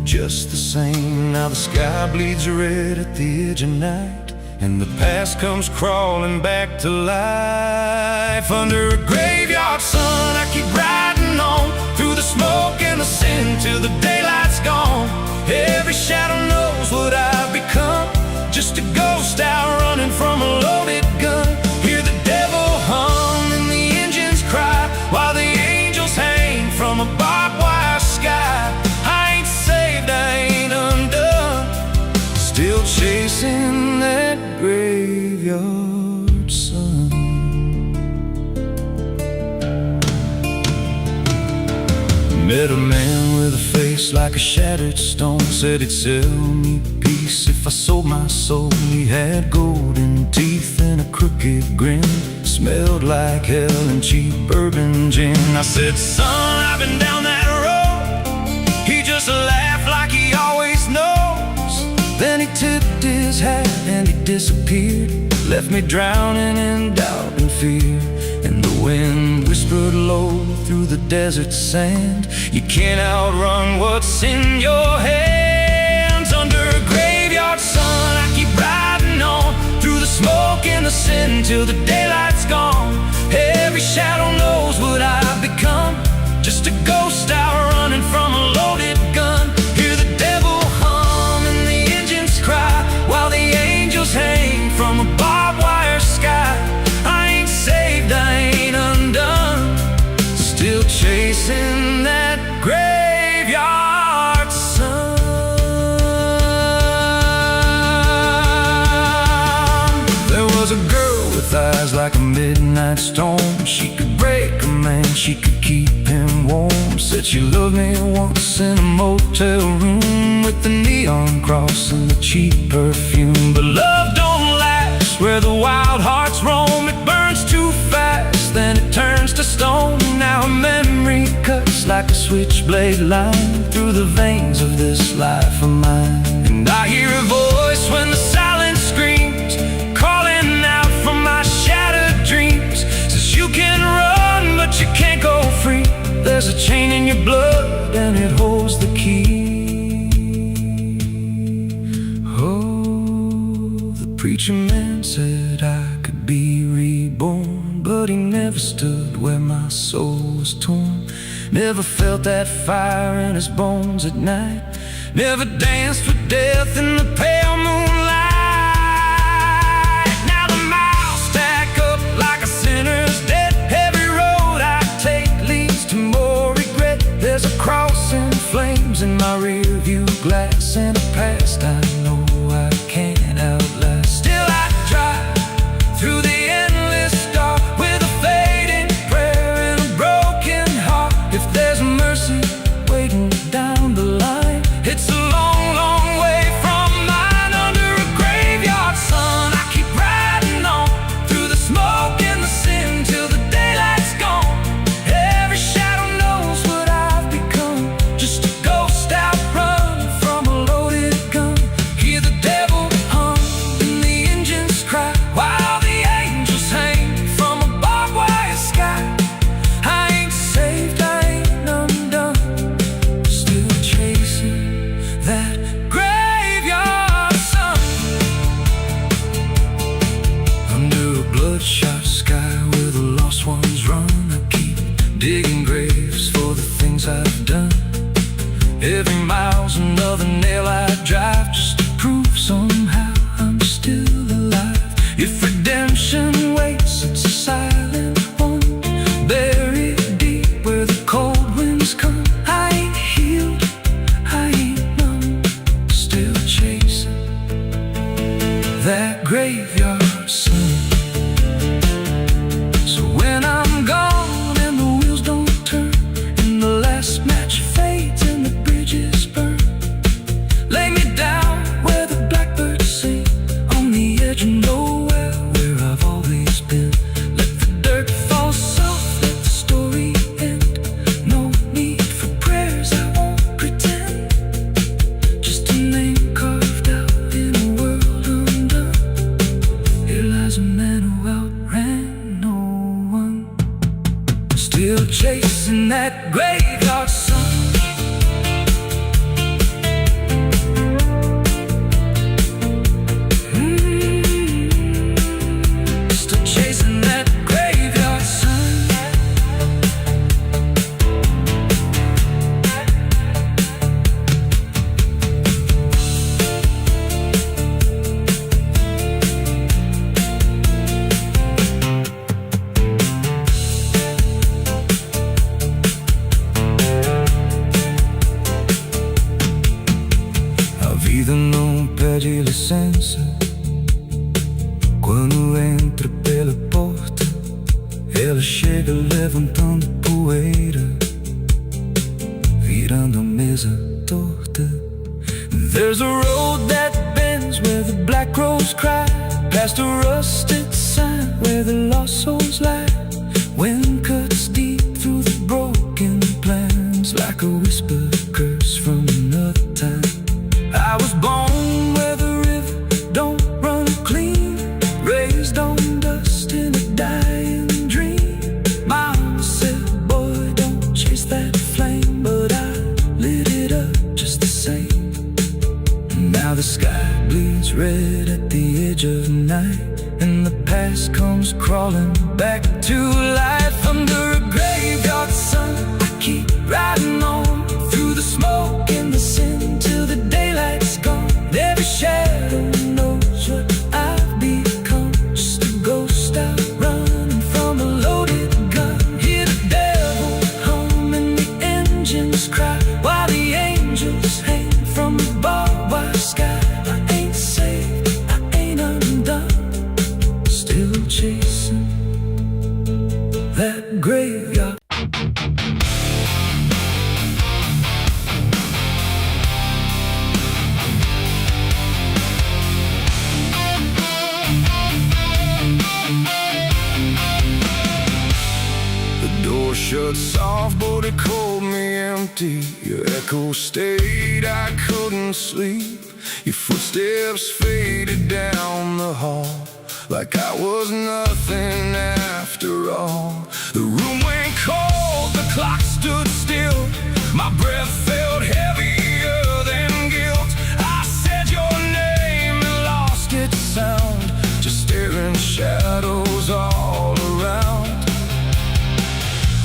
just the same. Now the sky bleeds red at the edge of night, and the past comes crawling back to life. Under a graveyard sun, I keep riding on, through the smoke and the sin till the daylight's gone. Every shadow knows what I've become, just a ghost out running from a loaded gun. Hear the devil hum and the engines cry, while the angels hang from a barbed wire sky. I ain't saved, I ain't undone, still chasing that graveyard sun. Met a man with a face like a shattered stone, said he'd sell me peace if I sold my soul. He had golden teeth and a crooked grin, smelled like hell and cheap bourbon gin. I said, son, I've been down that road. He just laughed like he always knows. Then he tipped his hat and he disappeared, left me drowning in doubt and fear. And the wind whispered low through the desert sand, you can't outrun what's in your hands. Under a graveyard sun, I keep riding on through the smoke and the sin till the daylight's gone. Every shadow knows what I've become, just a ghost out running from a loaded gun. Hear the devil hum and the engines cry, while the angels hang from a barbed wire sky. I ain't saved, I ain't undone, still chasing that graveyard sun. There was a girl with eyes like a midnight storm. She could break a man, she could keep him warm. Said she loved me once in a motel room, with the neon cross and the cheap perfume. But love don't last where the wild hearts roam. It burns too fast, then it turns to stone. Now a memory cuts like a switchblade line through the veins of this life of mine. And I hear a voice when the silence screams, calling out from my shattered dreams. Says you can run, but you can't go free. There's a chain in your blood and it holds the key. Oh, the preacher man said I could be reborn, but he never stood where my soul was torn. Never felt that fire in his bones at night, never danced with death in the pale moonlight. Now the miles stack up like a sinner's debt. Every road I take leads to more regret. There's a cross in flames in my rear view glass, and a past I know I can't outlast. Still I drive through the endless dark with a fading prayer and a broken heart. If there's mercy waiting down the line, it's a long, long way from mine. Under a graveyard sun, I keep riding on through the smoke and the sin till the daylight's gone. Every shadow knows what I've become, just a ghost out running from a loaded gun. Hear the devil hum and the engines cry, while the angels hang from a barbed wire sky. I ain't saved, I ain't undone, still chasing that graveyard sun. Under a bloodshot sky where the lost ones run, I keep digging graves for the things I've done. Every mile's another nail I drive, just to prove somehow I'm still alive. If redemption waits, it's a silent one, buried deep where the cold winds come. I ain't healed, I ain't numb, still chasing that graveyard sun. So when I'm gone and the wheels don't turn, and the last match fades and the bridges burn, lay me down where the blackbirds sing, on the edge of nowhere where I've always been. Let the dirt fall soft, let the story end. No need for prayers, I won't pretend, just a name carved out in a world undone. Here lies a man who outran no one, still chasing that graveyard sun. Still chasing that graveyard sun. A vida não pede licença quando entra pela porta. Ela chega levantando poeira, virando a mesa torta. There's a road that crows cry past a rusted sign where the lost souls lie. Wind cuts deep through the broken plans like a whispered curse from another time. I was born where the river don't run clean, raised on dust in a dying dream. Mama said, boy, don't chase that flame, but I lit it up just the same. Now the sky bleeds red at the edge of night, and the past comes crawling back to life. Under a graveyard sun, I keep riding on through the smoke and the sin till the daylight's gone. Every shadow knows what I've become, just a ghost out running from a loaded gun. Hear the devil hum and the engines cry while the angels hang from the barbed wire sky. I ain't saved, I ain't undone, still chasing that graveyard. The door shut soft, but it called me empty. Your echo stayed, I couldn't sleep. Your footsteps faded down the hall like I was nothing after all. The room went cold, the clock stood still. My breath felt heavier than guilt. I said your name and lost its sound, just staring shadows all around.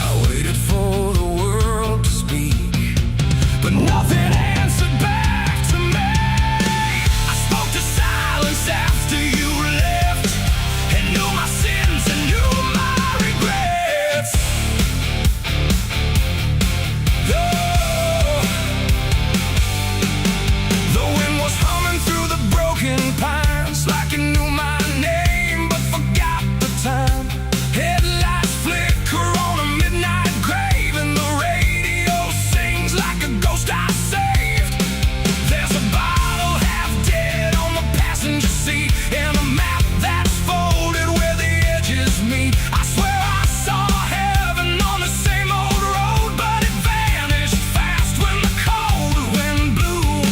I waited for the world to speak, but nothing answered back to me. I spoke to silence after you left, and knew my sins and knew my regrets. Oh, the wind was humming through the broken pines like it knew my name but forgot the time. Headlights flicker on a midnight grave, and the radio sings like a ghost I saved. There's a bottle half dead on the passenger seat, and a map that's folded where the edges meet. I swear I saw heaven on the same old road, but it vanished fast when the cold wind blew.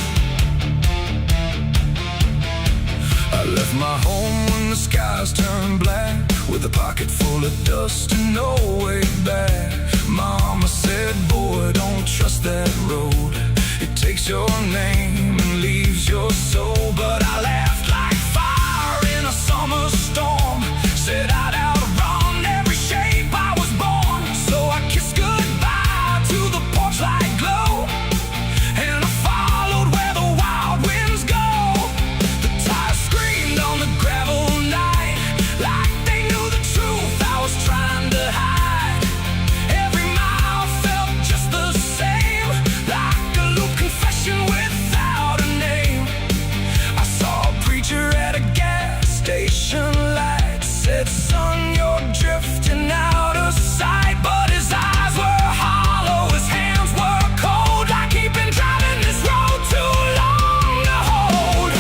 I left my home when the skies turned black, with a pocket full of dust and no way back. Mama said, boy, don't trust that road. It takes your name and leaves your soul. But I laughed like fire in a summer storm, said I'd outrun every shape I was born. So I kissed goodbye to the porch light glow, and I followed where the wild winds go. The tires screamed on the gravel night like they knew the truth I was trying to hide. Every mile felt just the same, like a loop confession without a name. I saw a preacher at a gas station light, said, son, you're drifting out of sight. But his eyes were hollow, his hands were cold, like he'd been driving this road too long to hold.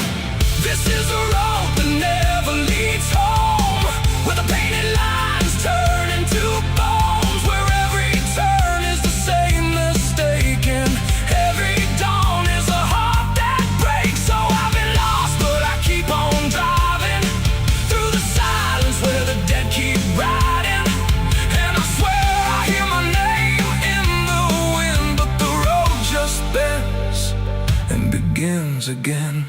This is a road that never leads home, where the painted lines turn into bones, where every turn is the same mistake, and every dawn is a heart that breaks. So I've been lost, but I keep on driving through the silence where the dead keep riding. And I swear I hear my name in the wind, but the road just bends and begins again.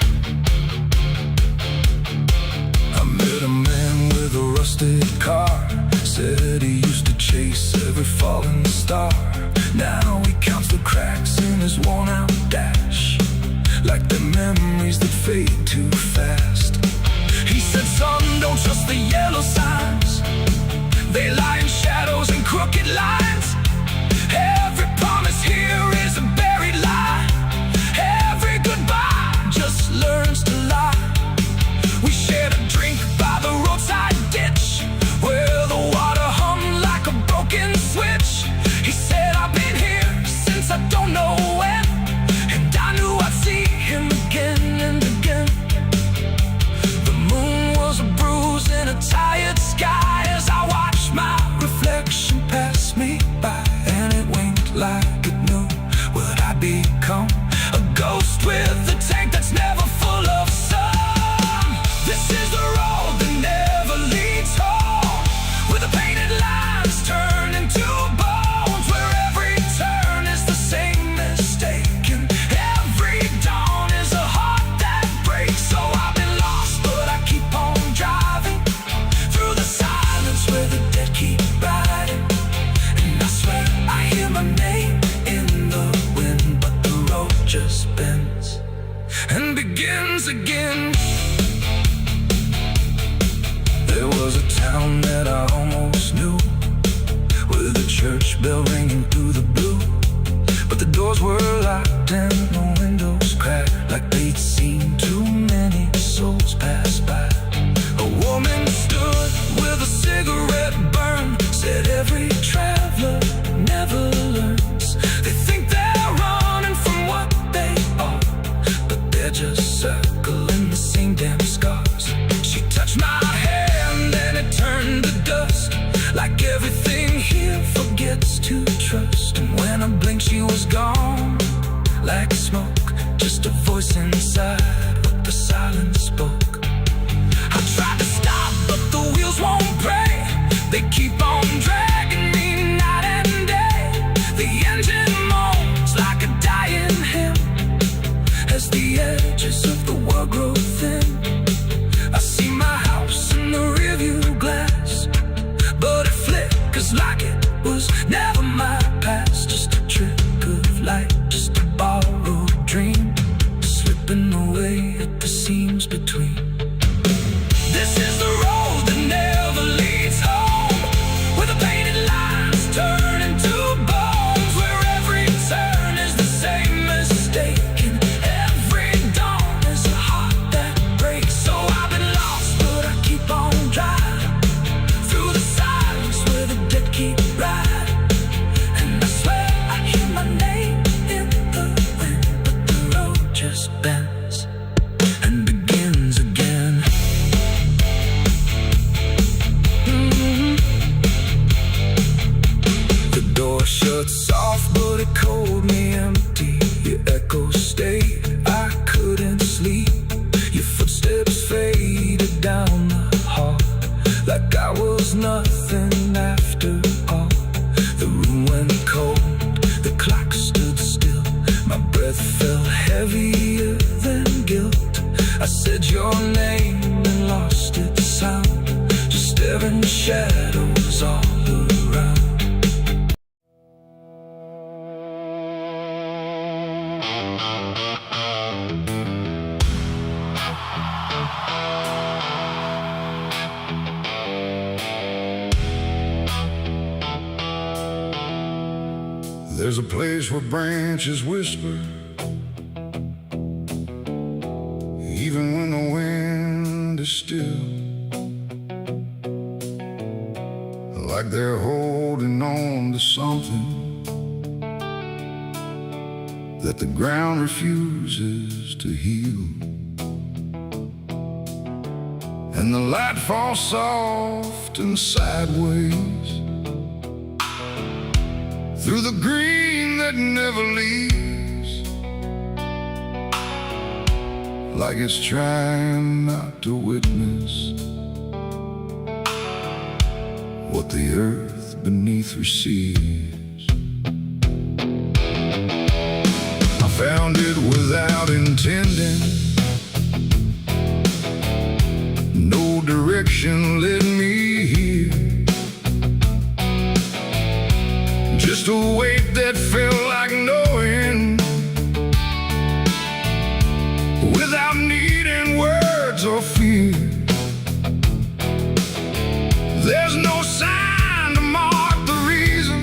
I met a man with a rusted car, said he used to chase every falling star. Now he counts the cracks in his worn-out dash, like the memories that fade too fast. He said, son, don't trust the yellow signs, they lie in shadows and crooked lines. Every promise here is a buried lie, every goodbye just learns to lie. We shared a drink by the roadside ditch, where the water hummed like a broken switch. He said, I've been here since I don't know when, and I knew I'd see him again and again. begins again. There was a town that I almost knew, with a church bell ringing through the blue. But the doors were locked and the windows cracked, like they'd seen too many souls pass by. A woman stood with a cigarette burn, said every traveler never learns. They think they're running from what they are, but they're just circling the same damn scars. She touched my hand and it turned to dust, like everything here forgets to trust. And when I blinked she was gone, like smoke, just a voice inside, but the silence spoke. I tried to stop, but the wheels won't break. They keep on dragging me night and day. The engine moans like a dying hymn, as the edges of the world grow thin. I see my house in the rearview glass, but it flickers like it was never my past. Just a trick of light, just a borrowed dream, slipping away at the seams between. This is the road that never leads home, where the painted lines turn into bones, where every turn is the same mistake, and every dawn is a heart that breaks. So I've been lost, but I keep on driving through the silence where the dead keep riding. And I swear I hear my name in the wind, but the road just bends and begins again. The door shut soft, but it cold me empty. Your echo stayed, I couldn't sleep. Your footsteps faded down the hall, like I was nothing after all. The room went cold, the clock stood still. My breath felt heavier than guilt. I said your name and lost its sound, just staring shadows all around. There's a place where branches whisper, even when the wind is still, like they're holding on to something that the ground refuses to heal. And the light falls soft and sideways through the green that never leaves, like it's trying not to witness what the earth beneath receives. I found it without intending, no direction led me here, just a weight that felt like knowing, without needing words or fear. There's no sign to mark the reason,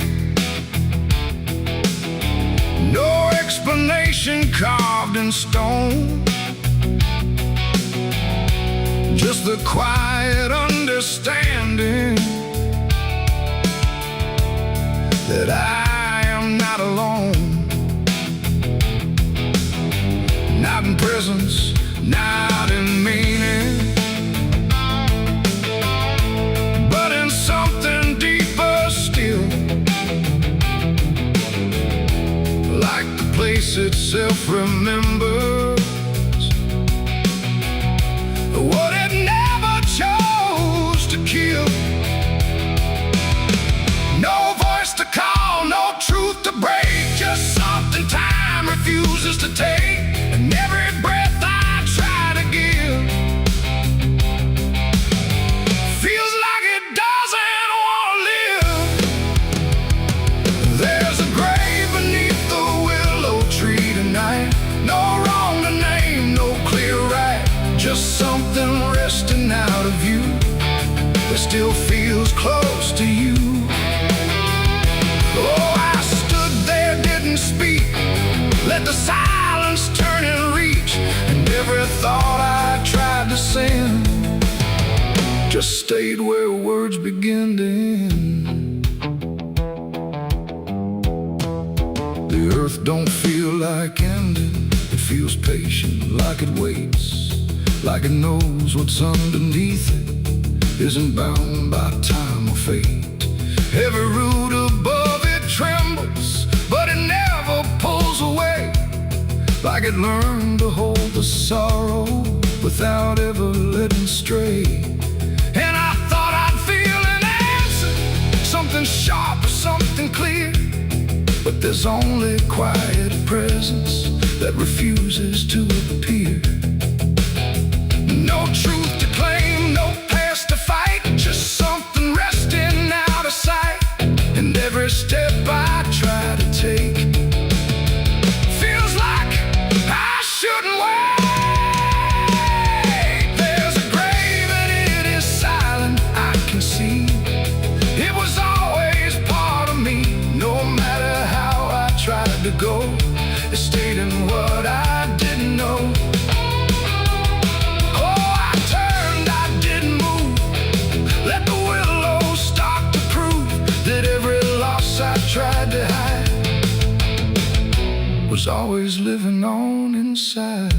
no explanation carved in stone, just the quiet understanding that I am not alone. Not in presence, not in meaning, but in something deeper still, like the place itself remembers what it never chose to kill. No voice to call, no truth to break, just something time refuses to take. And every breath I try to give feels like it doesn't want to live. There's a grave beneath the willow tree tonight, no still feels close to you. Oh, I stood there, didn't speak, let the silence turn and reach, and every thought I tried to send just stayed where words begin to end. The earth don't feel like ending, it feels patient, like it waits, like it knows what's underneath it isn't bound by time or fate. Every root above it trembles, but it never pulls away, like it learned to hold the sorrow without ever letting stray. And I thought I'd feel an answer, something sharp or something clear, but there's only quiet presence that refuses to appear. No truth to claim, no past to fight, just something resting out of sight. And every step I try to take feels like I shouldn't wait. There's a grave and it is silent, I can see. It was always part of me, no matter how I tried to go. It stayed in what I didn't know. Tried to hide was always living on inside.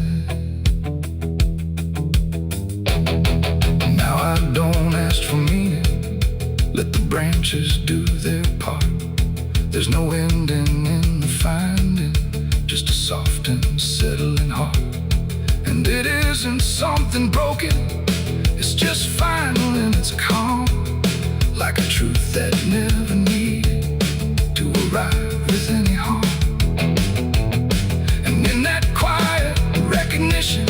Now I don't ask for meaning, let the branches do their part. There's no ending in the finding, just a soft and settling heart. And it isn't something broken, it's just final and it's calm, like a truth that never needed to arrive with any harm. And in that quiet recognition,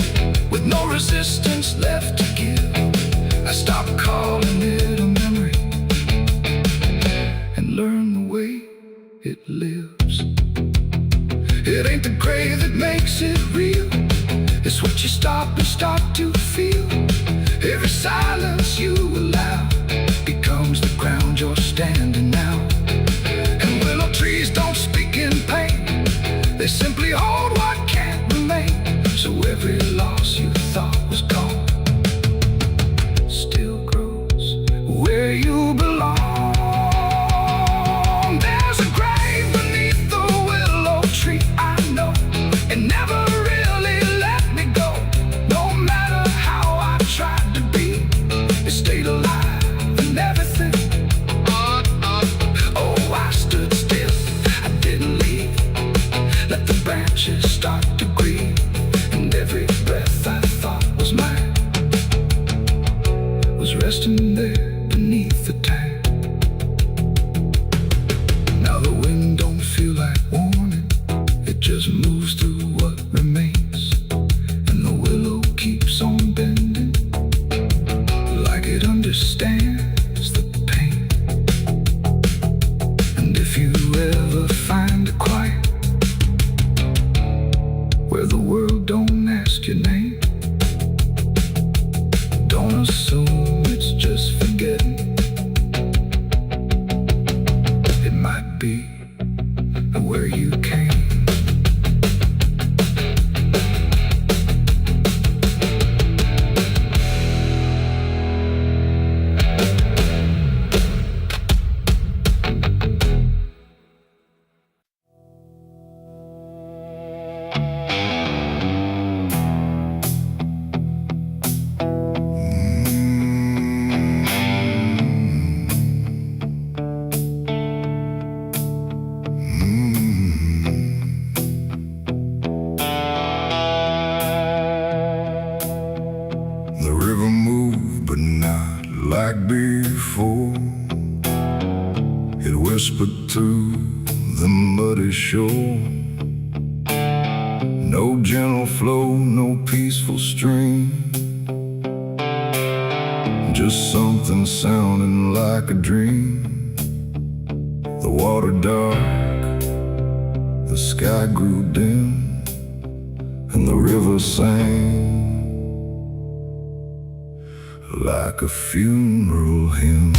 with no resistance left to give, I stopped calling it a memory and learned the way it lives. It ain't the grave that makes it real, it's what you stop and start to feel. Every silence you allow becomes the ground you're standing now. Trees don't speak in pain, they simply hold what can't remain. So every loss you thought was gone still grows where you belong. There's a grave beneath the willow tree, I know, it never really let me go. No matter how I tried to be, it stayed alive and everything. Oh, I stood still, let the branches start to grieve, and every breath I thought was mine was resting there beneath the tank. Now the wind don't feel like warning, it just moves through what remains, and the willow keeps on bending, like it understands the pain. And if you ever find a quiet where the world don't ask your name, don't assume it's just forgetting. It might be where you came. Like before, it whispered through the muddy shore. No gentle flow, no peaceful stream, just something sounding like a dream. The water dark, the sky grew dim, and the river sang like a funeral hymn.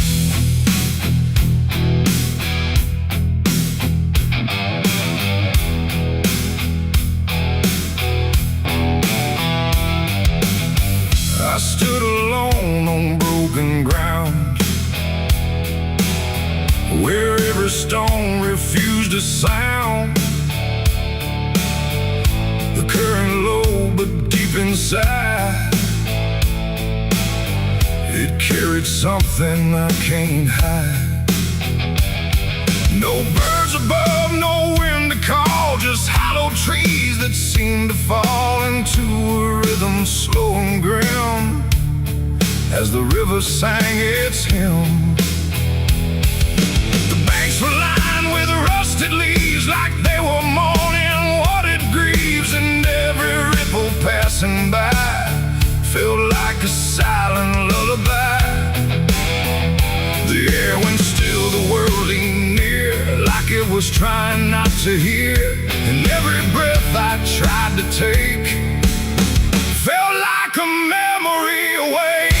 I stood alone on broken ground, where every stone refused a sound. The current low but deep inside, it carried something I can't hide. No birds above, no wind to call, just hollow trees that seem to fall into a rhythm slow and grim as the river sang its hymn. The banks were lined with rusted leaves like they were mourning what it grieves, and every ripple passing by felt like a silent lullaby. The air went still, the world leaned near, like it was trying not to hear. And every breath I tried to take felt like a memory awake.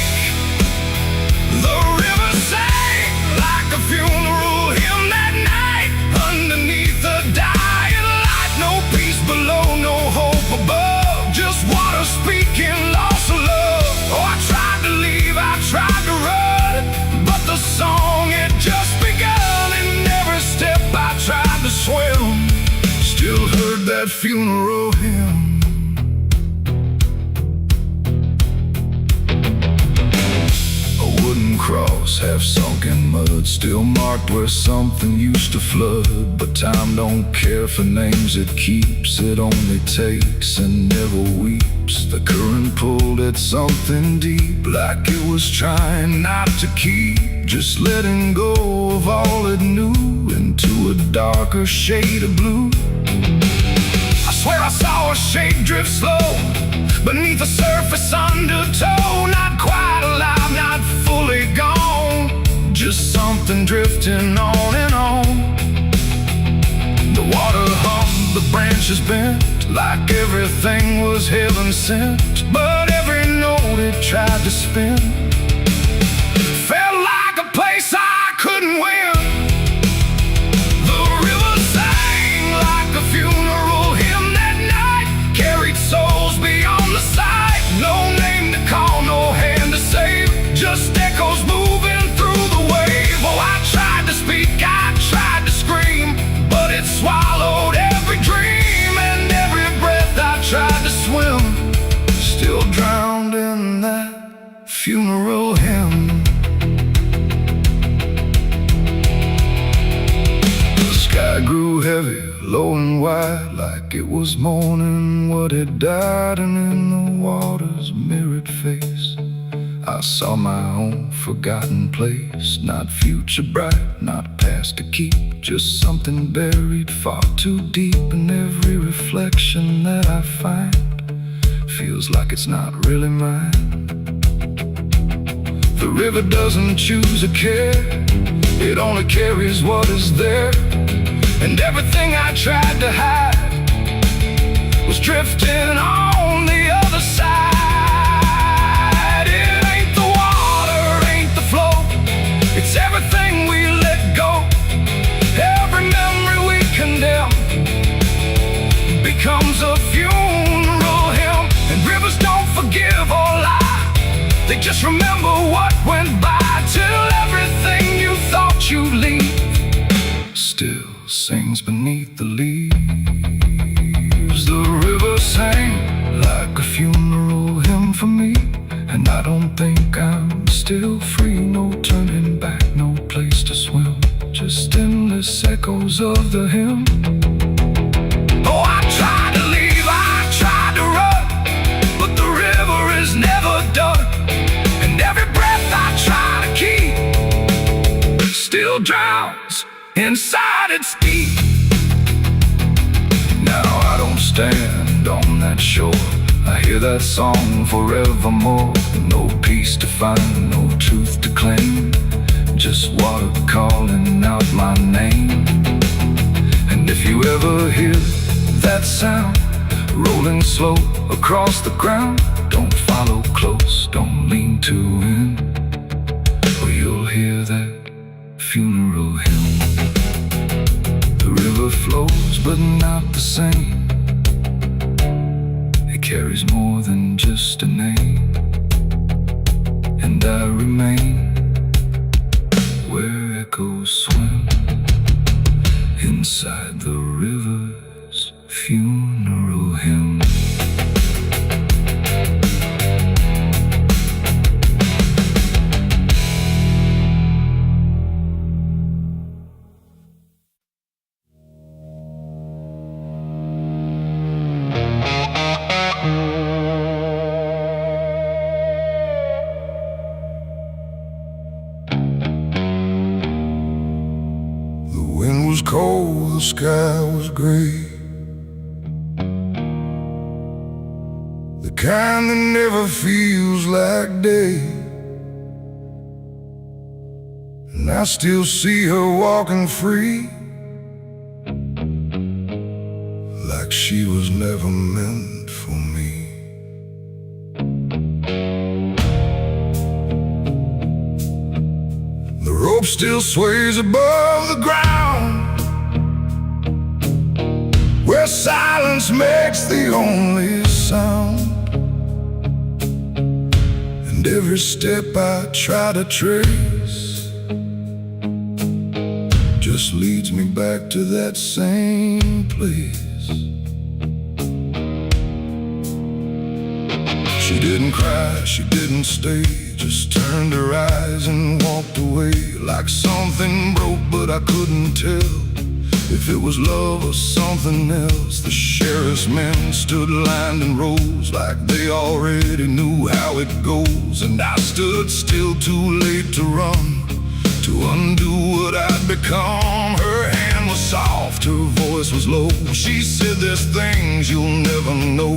The river sang like a funeral hymn that night, underneath the dying light. No peace below, no hope above, just water speaking loss of love. Oh, I tried to leave, I tried to run, but the song had just begun, and every step I tried to swim still heard that funeral hymn. A wooden cross, half sunk in mud, still marked where something used to flood. But time don't care for names it keeps, it only takes and never weeps. The current pulled at something deep, like it was trying not to keep, just letting go of all it knew into a darker shade of blue. I swear I saw a shape drift slow beneath the surface undertow, not quite alive, not fully gone, just something drifting on and on. The water hummed, the branches bent, like everything was heaven sent, but every note it tried to spin felt like a place I couldn't win. The river sang like a funeral hymn that night, carried souls beyond the sight. No name to call, no hand to save, just echoes moving through the wave. Oh, I tried to speak, I tried to scream, but it swallowed every dream, and every breath I tried to swim still drowned in that funeral hymn. The sky grew heavy, low and wide, like it was mourning what had died, and in the water's mirrored face I saw my own forgotten place. Not future bright, not past to keep, just something buried far too deep. And every reflection that I find feels like it's not really mine. The river doesn't choose a care, it only carries what is there. And everything I tried to hide was drifting on the other side. It ain't the water, ain't the flow, it's everything we let go. Every memory we condemn becomes a funeral hymn. And rivers don't forgive or lie, they just remember what went by, till everything you thought you'd leave still sings beneath the leaves. The river sang like a funeral hymn for me, and I don't think I'm still free. No turning back, no place to swim, just endless echoes of the hymn. Oh, I tried to leave, I tried to run, but the river is never done. And every breath I try to keep still drowns inside its deep. Now I don't stand on that shore, I hear that song forevermore. No peace to find, no truth to claim, just water calling out my name. And if you ever hear that sound rolling slow across the ground, don't follow close, don't lean too in, but not the same. It carries more than just a name, and I remain where echoes swim inside the river's funeral hymn. Cold, the sky was gray, the kind that never feels like day. And I still see her walking free, like she was never meant for me. The rope still sways above the ground, where silence makes the only sound. And every step I try to trace just leads me back to that same place. She didn't cry, she didn't stay, just turned her eyes and walked away, like something broke but I couldn't tell if it was love or something else. The sheriff's men stood lined in rows, like they already knew how it goes. And I stood still, too late to run, to undo what I'd become. Her hand was soft, her voice was low. She said, "There's things you'll never know."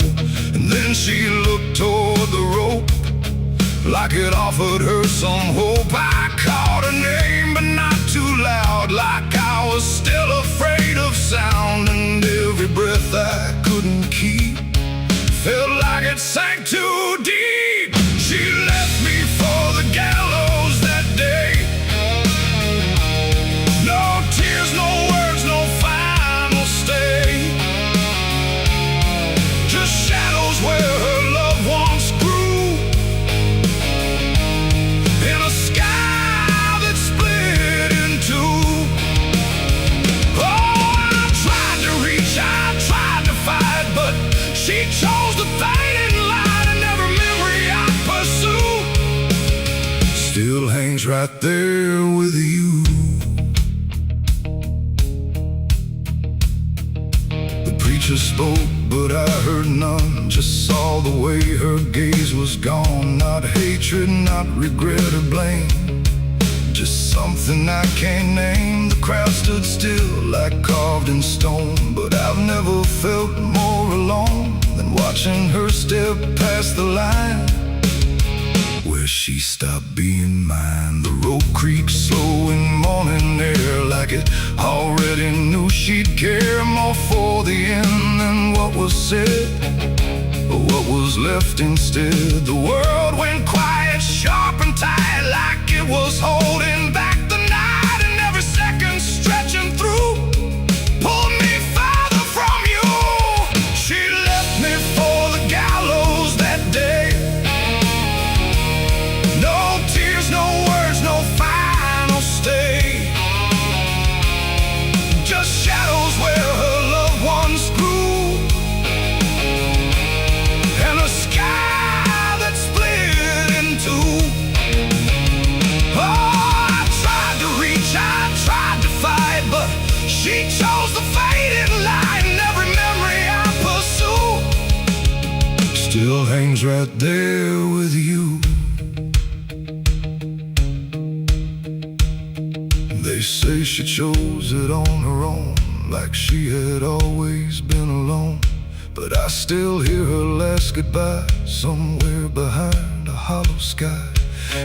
And then she looked toward the rope, like it offered her some hope. I called her name, but not too loud, like I was still afraid of sound. And every breath I couldn't keep felt like it sank too deep. She left me for the gallows that day. No tears, no words, no final stay, just shadows where her loved ones grew, in a sky that split in two. She chose the fading light, and every memory I pursue still hangs right there with you. The preacher spoke, but I heard none, just saw the way her gaze was gone. Not hatred, not regret or blame, just something I can't name. The crowd stood still, like carved in stone, but I've never felt more alone than watching her step past the line where she stopped being mine. The rope creaked slow in morning air, like it already knew she'd care more for the end than what was said, or what was left instead. The world went quiet, sharp and tight, like it was holding back the night, and every second stretching through pulled me farther from you. She left me for the gallows that day. No tears, no words, no final stay, just shadows where her loved ones grew, and a sky that split in two. Oh, I tried to reach, I tried to fight, but she chose the fading light, and every memory I pursue still hangs right there with you. They say she chose it on her own, like she had always been alone. But I still hear her last goodbye somewhere behind a hollow sky.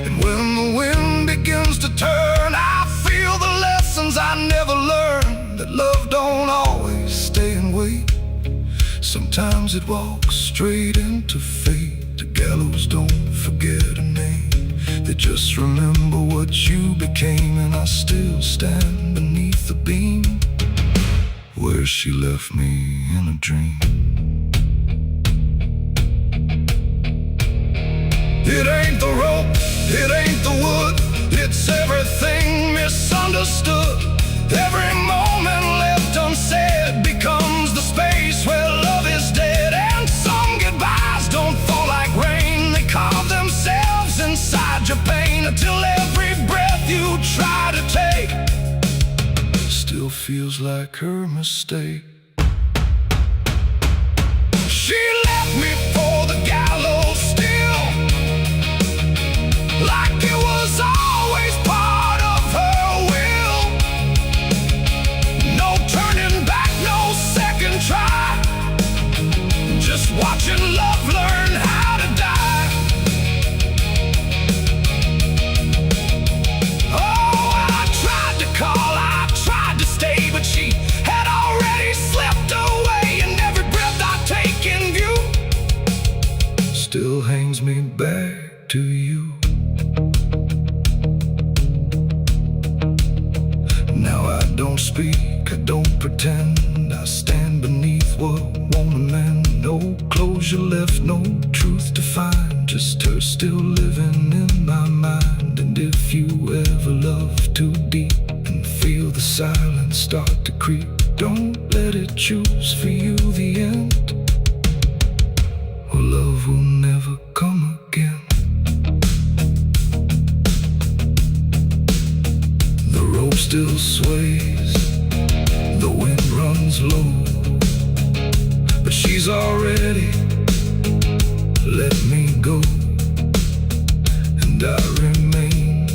And when the wind begins to turn, I feel the lessons I never learned, that love don't always stay and wait. Sometimes it walks straight into fate. The gallows don't forget a name, they just remember what you became. And I still stand beneath the beam where she left me in a dream. It ain't the rope, it ain't the wood, it's everything misunderstood. Every moment left unsaid becomes the space where love is dead. And some goodbyes don't fall like rain, they carve themselves inside your pain, until every breath you try to take still feels like her mistake. She left me for the gallows still, like it was always part of her will. No turning back, no second try, just watching love learn how to die. Oh, I tried to call, I tried to stay, but she had already slipped away, and every breath I take in view still hangs me back to you. Now I don't speak, I don't pretend, I stand beneath what won't amend. No closure left, no truth to find, just her still living in my mind. And if you ever love too deep and feel the silence start to creep, don't let it choose for you the end, or love will never come again. The rope still sways, the wind runs low, but she's already let me go. And I remain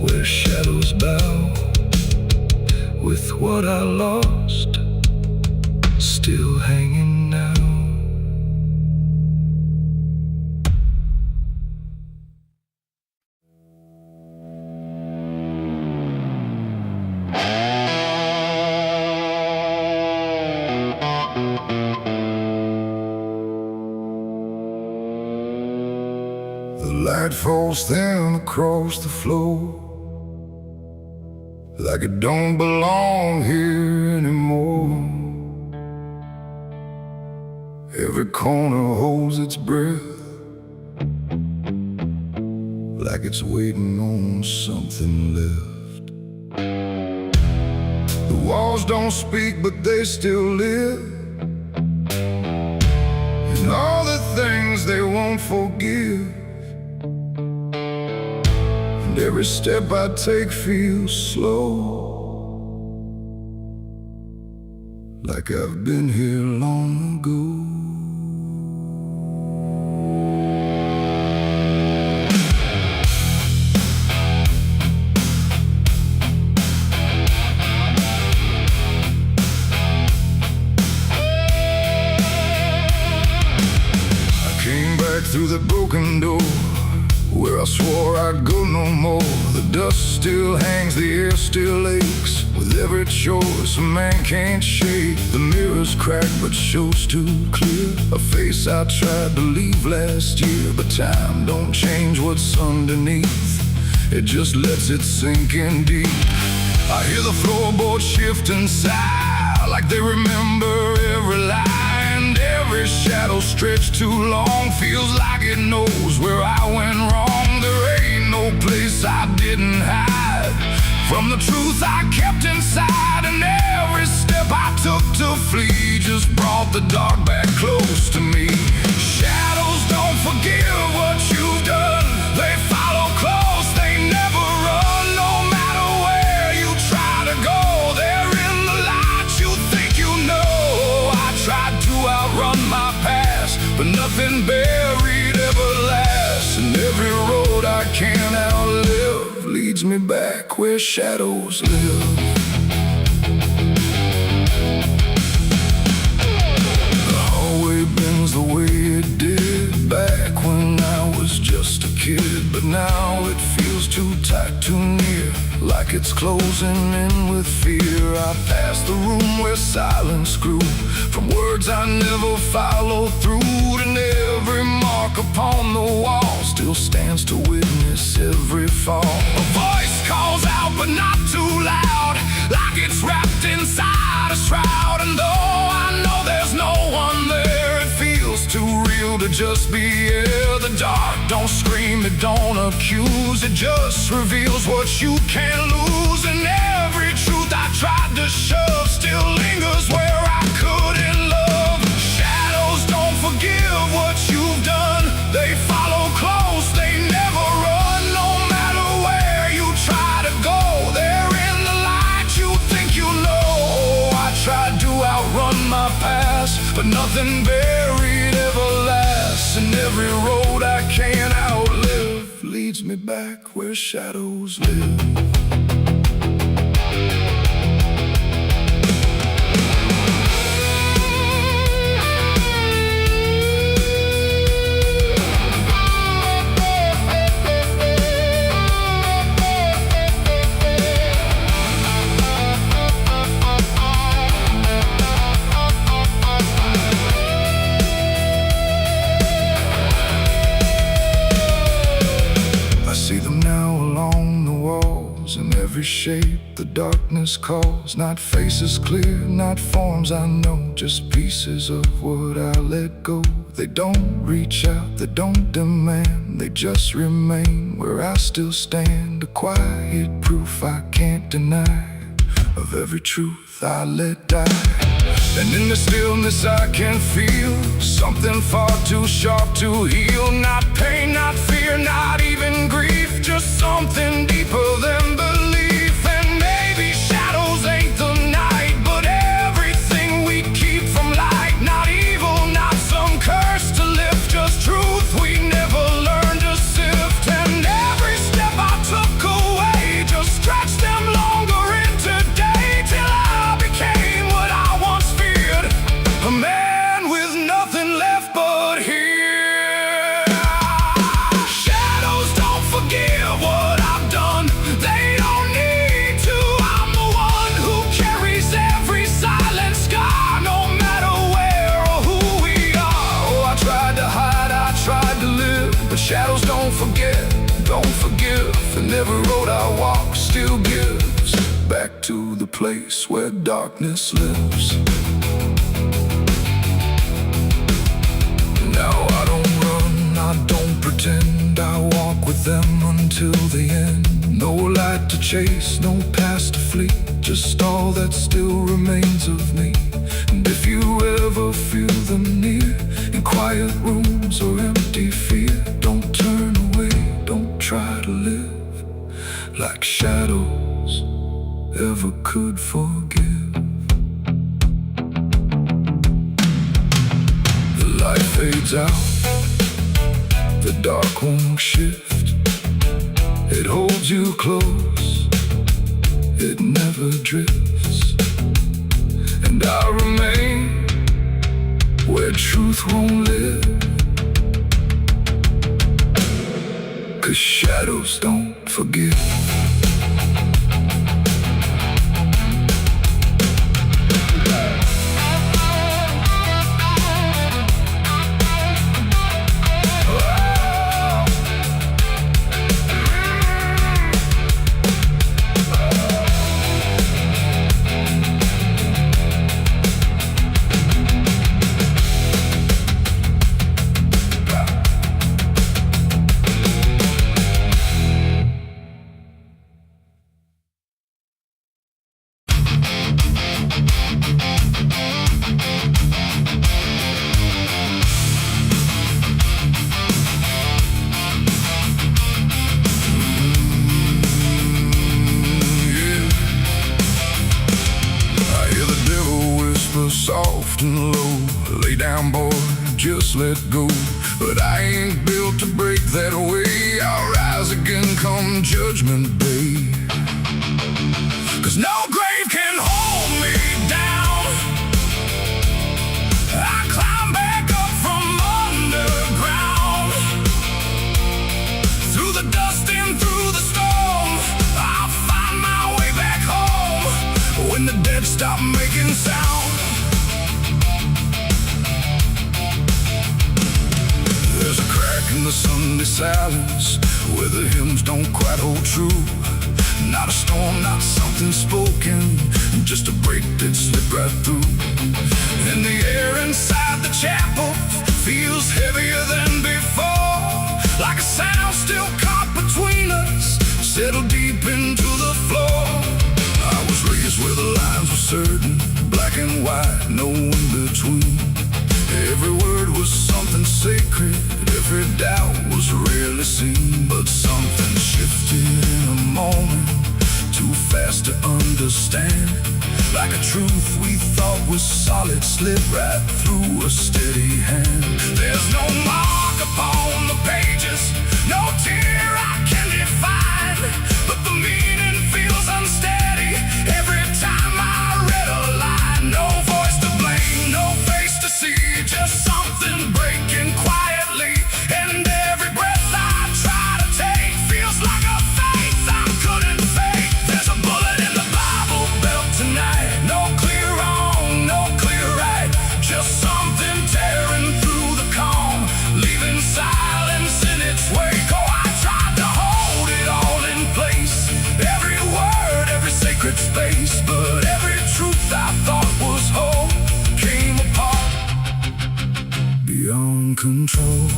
where shadows bow, with what I lost still hanging now. The light falls thin across the floor, like it don't belong here anymore. Every corner holds its breath, like it's waiting on something left. The walls don't speak, but they still live, and all the things they won't forgive. And every step I take feels slow, like I've been here long ago. Through the broken door, where I swore I'd go no more. The dust still hangs, the air still aches, with every choice a man can't shake. The mirror's cracked but shows too clear a face I tried to leave last year. But time don't change what's underneath, it just lets it sink in deep. I hear the floorboards shift and sigh, like they remember every lie. And every shadow stretched too long feels like it knows where I went wrong. There ain't no place I didn't hide from the truth I kept inside. And every step I took to flee just brought the dark back close to me. Shadows don't forgive what you've done, they follow close, they never run. No matter where you try to go, they're in the light you think you know. I tried to outrun my past, but nothing buried ever lasts. And every road I can't outlive leads me back where shadows live. The hallway bends the way it did back when I was just a kid, but now it feels too tight, too near, like it's closing in with fear. I passed the room where silence grew, from words I never followed through. And every mark upon the wall still stands to witness every fall. A voice calls out but not too loud, like it's wrapped inside a shroud. And though I know there's no one there, it feels too real to just be here. The dark don't scream, it don't accuse, it just reveals what you can't lose. And every truth I tried to shove still lingers where I couldn't love. Shadows don't forgive what you've done, they follow close, they never run. No matter where you try to go, they're in the light you think you know. I tried to outrun my past, but nothing buried ever lasts. And every road I can't outlive leads me back where shadows live. In every shape the darkness calls, not faces clear, not forms I know, just pieces of what I let go. They don't reach out, they don't demand, they just remain where I still stand. A quiet proof I can't deny of every truth I let die. And in the stillness I can feel something far too sharp to heal. Not pain, not fear, not even grief, just something deeper than belief. And maybe shadows ain't the night, but everything we keep from light. Not evil, not some curse to lift, just truth we never learned to sift. And every step I took away just stretched them longer into day, till I became what I once feared, a man with nothing left but here. Shadows don't forgive what I've done, they don't need to. I'm the one who carries every silent scar, no matter where or who we are. Oh, I tried to hide, I tried to live, but shadows don't forget, don't forgive. And every road I walk still gives back to the place where darkness lives. Now I don't run, I don't pretend, I walk with them until the end. No light to chase, no past to flee, just all that still remains of me. And if you ever feel them near, in quiet rooms or empty fear, don't turn away, don't try to live like shadows ever could forgive. The light fades out, the dark won't shift. It holds you close, it never drifts. And I remain where truth won't live, 'cause shadows don't forgive. Soft and low, lay down boy, just let go. But I ain't built to break that way, I'll rise again come judgment day. 'Cause no grave can hold me down, I climb back up from underground. Through the dust and through the storm, I'll find my way back home. When the dead stop making sound, there's a crack in the Sunday silence where the hymns don't quite hold true. Not a storm, not something spoken, just a break that slipped right through. And the air inside the chapel feels heavier than before, like a sound still caught between us, settled deep into the floor. I was raised where the lines were certain, black and white, no in between. Every word was something sacred, every doubt was rarely seen. But something shifted in a moment, too fast to understand. Like a truth we thought was solid slipped right through a steady hand. There's no mark upon the pages, no tear I can define, but the meaning feels unsteady every time I read a line. No voice to blame, no face to see, just something breaking quietly. And every breath I try to take feels like a faith I couldn't fake. There's a bullet in the Bible belt tonight, no clear wrong, no clear right, just something tearing through the calm, leaving silence in its wake. Oh, I tried to hold it all in place, every word, every sacred space, but every truth I thought was whole came apart beyond control.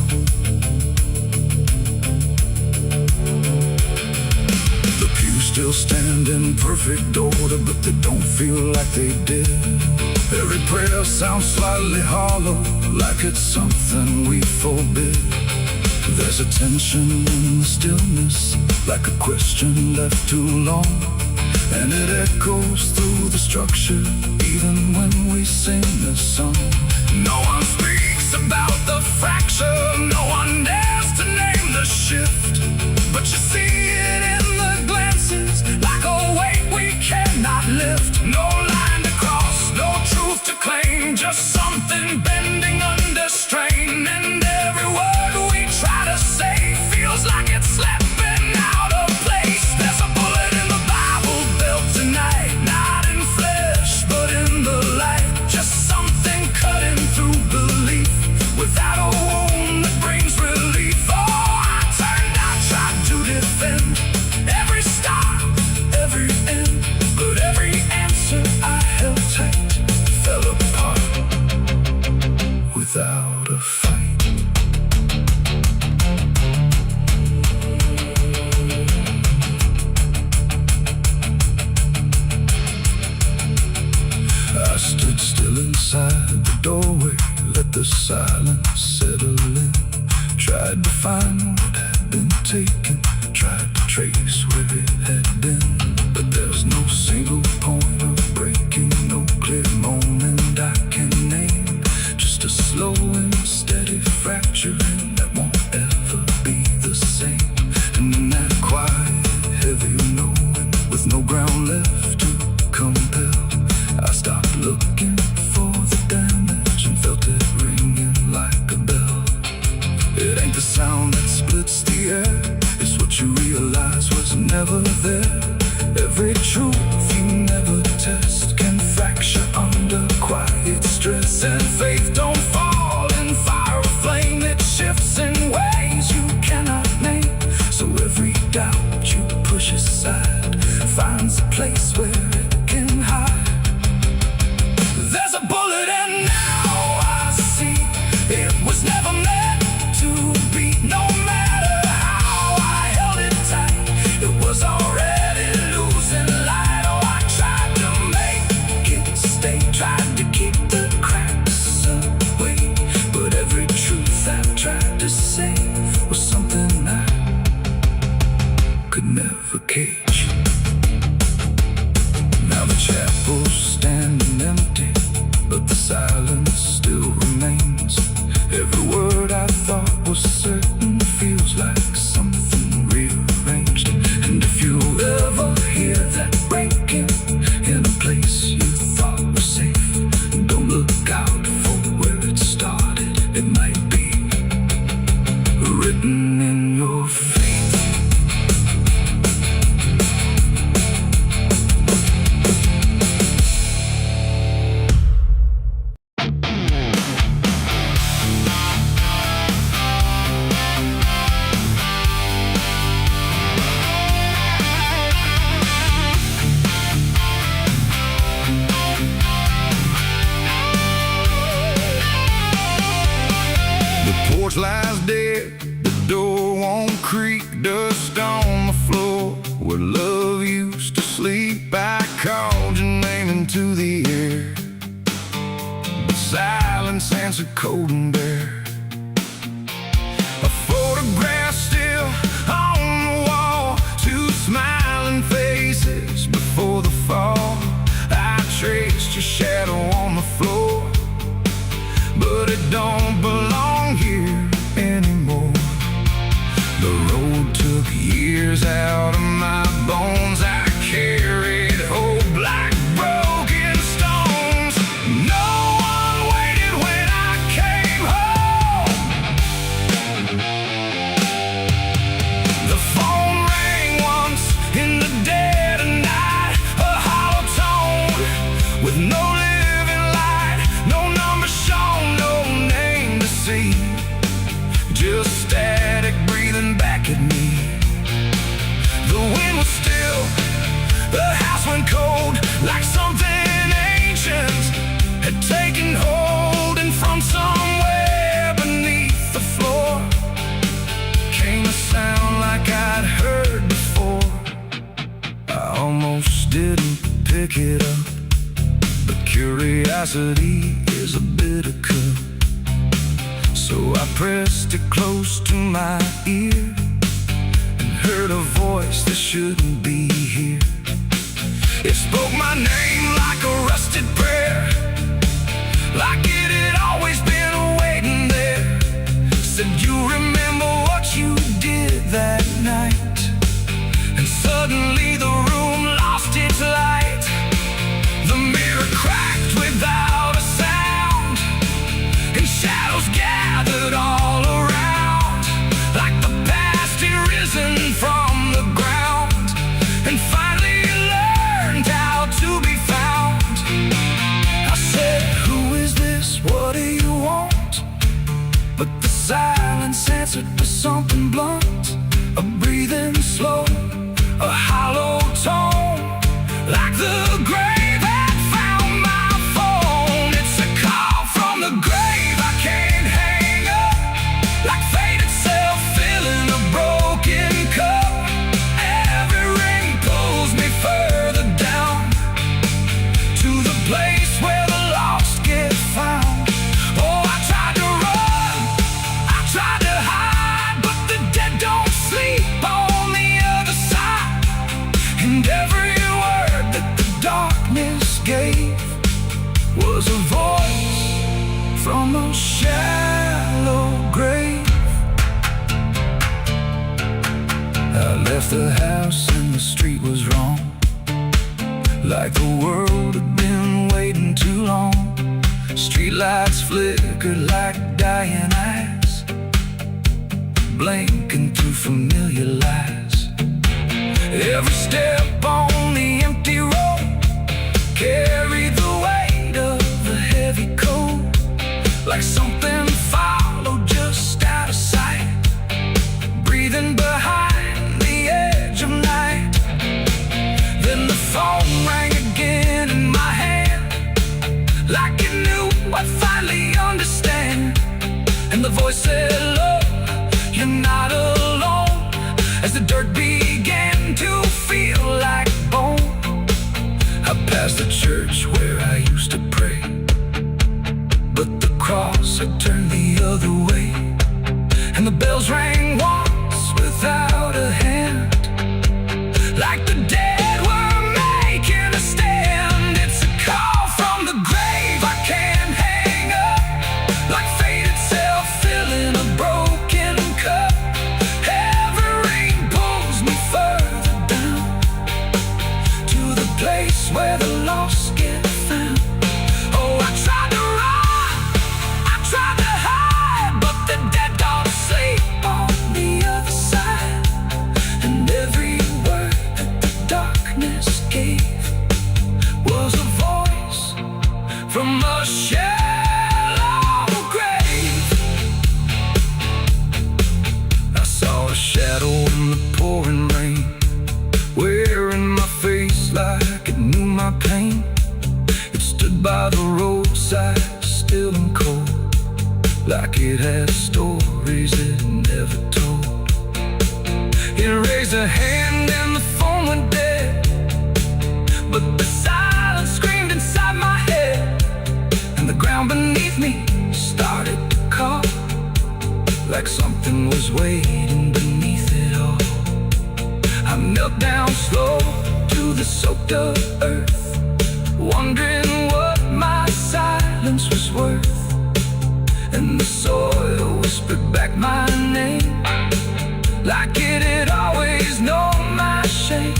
The pews still stand in perfect order, but they don't feel like they did. Every prayer sounds slightly hollow, like it's something we forbid. There's a tension in the stillness, like a question left too long, and it echoes through the structure, even when we sing this song. No one speaks about the fracture, no one dares to name the shift, but you see it in the glances, like a weight we cannot lift. No line to cross, no truth to claim, just something bending under strain. And every word we try to say feels like it's slipping out of place. There's a bullet in the Bible belt tonight, not in flesh but in the light, just something cutting through belief without a wound that brings relief. Oh, I turned, I tried to defend every start, every end, but every answer I held tight fell apart without a fight. I stood still inside the doorway, let the silence settle in. Tried to find what had been taken, tried to trace where it had been, but there's no single point of breaking, no clear moment I can name. Just a slow and steady fracturing that won't ever be the same. And in that quiet, heavy knowing, with no ground left to compel, I stopped looking for the damage and felt it ringing like a bell. It ain't the sound that splits the air, it's what you realize was never there. Every truth you never test can fracture under quiet stress. And faith don't fall in fire or flame, it shifts in ways you cannot name. So every doubt you push aside finds a place where it can hide. There's a bullet and now I see it was never meant to be. No matter how I held it tight, it was already losing light. Oh, I tried to make it stay, tried to keep the cracks away, but every truth I tried to say was something I could never cage. Now the chapel's standing empty, but the silence still remains. Every word I thought was certain feels like something rearranged. And if you ever hear that breaking in a place you thought was safe, don't look out for where it started. It might be written in your fate. creek, dust on the floor where love used to sleep. I called your name into the air, but silence answered cold and bare. A photograph still on the wall, two smiling faces before the fall. I traced your shadow on the floor, but it don't belong here anymore. The road took years out of my bones. I carried hope like broken stones. No one waited when I came home. The phone rang once in the dead of night, a hollow tone with no living light, no number shown, no name to see, just static breathing back at me. The wind was still, the house went cold, like something ancient had taken hold, and from somewhere beneath the floor came a sound like I'd heard before. I almost didn't pick it up, but curiosity is a bitter cup. So I pressed it close to my ear and heard a voice that shouldn't be here. It spoke my name like a rusted prayer, like it had always been waiting there. Said, you remember what you did that night? And suddenly the room lost its light. The mirror cracked without a sound, and shadows gathered all around, like the past had risen from the ground and finally learned how to be found. I said, who is this? What do you want? But the silence answered with something blunt, a breathing slow, a hollow tone, like the grave had found my phone. It's a call from the grave I can't hang up, like fate itself filling a broken cup. Every ring pulls me further down to the place where the lost get found. Oh, I tried to run, I tried to hide, but the dead don't sleep on the other side. And every word that the darkness gave was a voice from a shallow grave. I left the house and the street was wrong, like the world had been waiting too long. Streetlights flickered like dying eyes, blinking through familiar lies. Every step on the empty road carried the weight of a heavy coat, like something followed just out of sight, breathing behind the edge of night. Then the phone rang again in my hand, like it knew I'd finally understand. And the voice said, look, you're not alone, as the dirt began to feel like bone. I passed the church where I used to pray, but the cross had turned the other way. And the bells rang once without a hand, like the dead were making a stand. It's a call from the grave I can't hang up, like fate itself filling a broken cup. Every ring pulls me further down to the place where the lost get found. Oh, I tried to run, I tried to hide, but the dead don't sleep on the other side. a hand and the phone went dead, but the silence screamed inside my head, and the ground beneath me started to call, like something was waiting beneath it all. I knelt down slow to the soaked up earth, wondering what my silence was worth, and the soil whispered back my name, like it had always known my shame.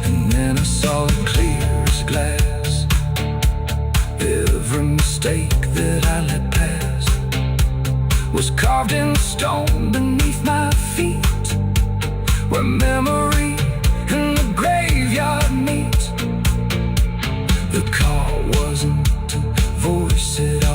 And then I saw it clear as glass, every mistake that I let pass was carved in stone beneath my feet, where memory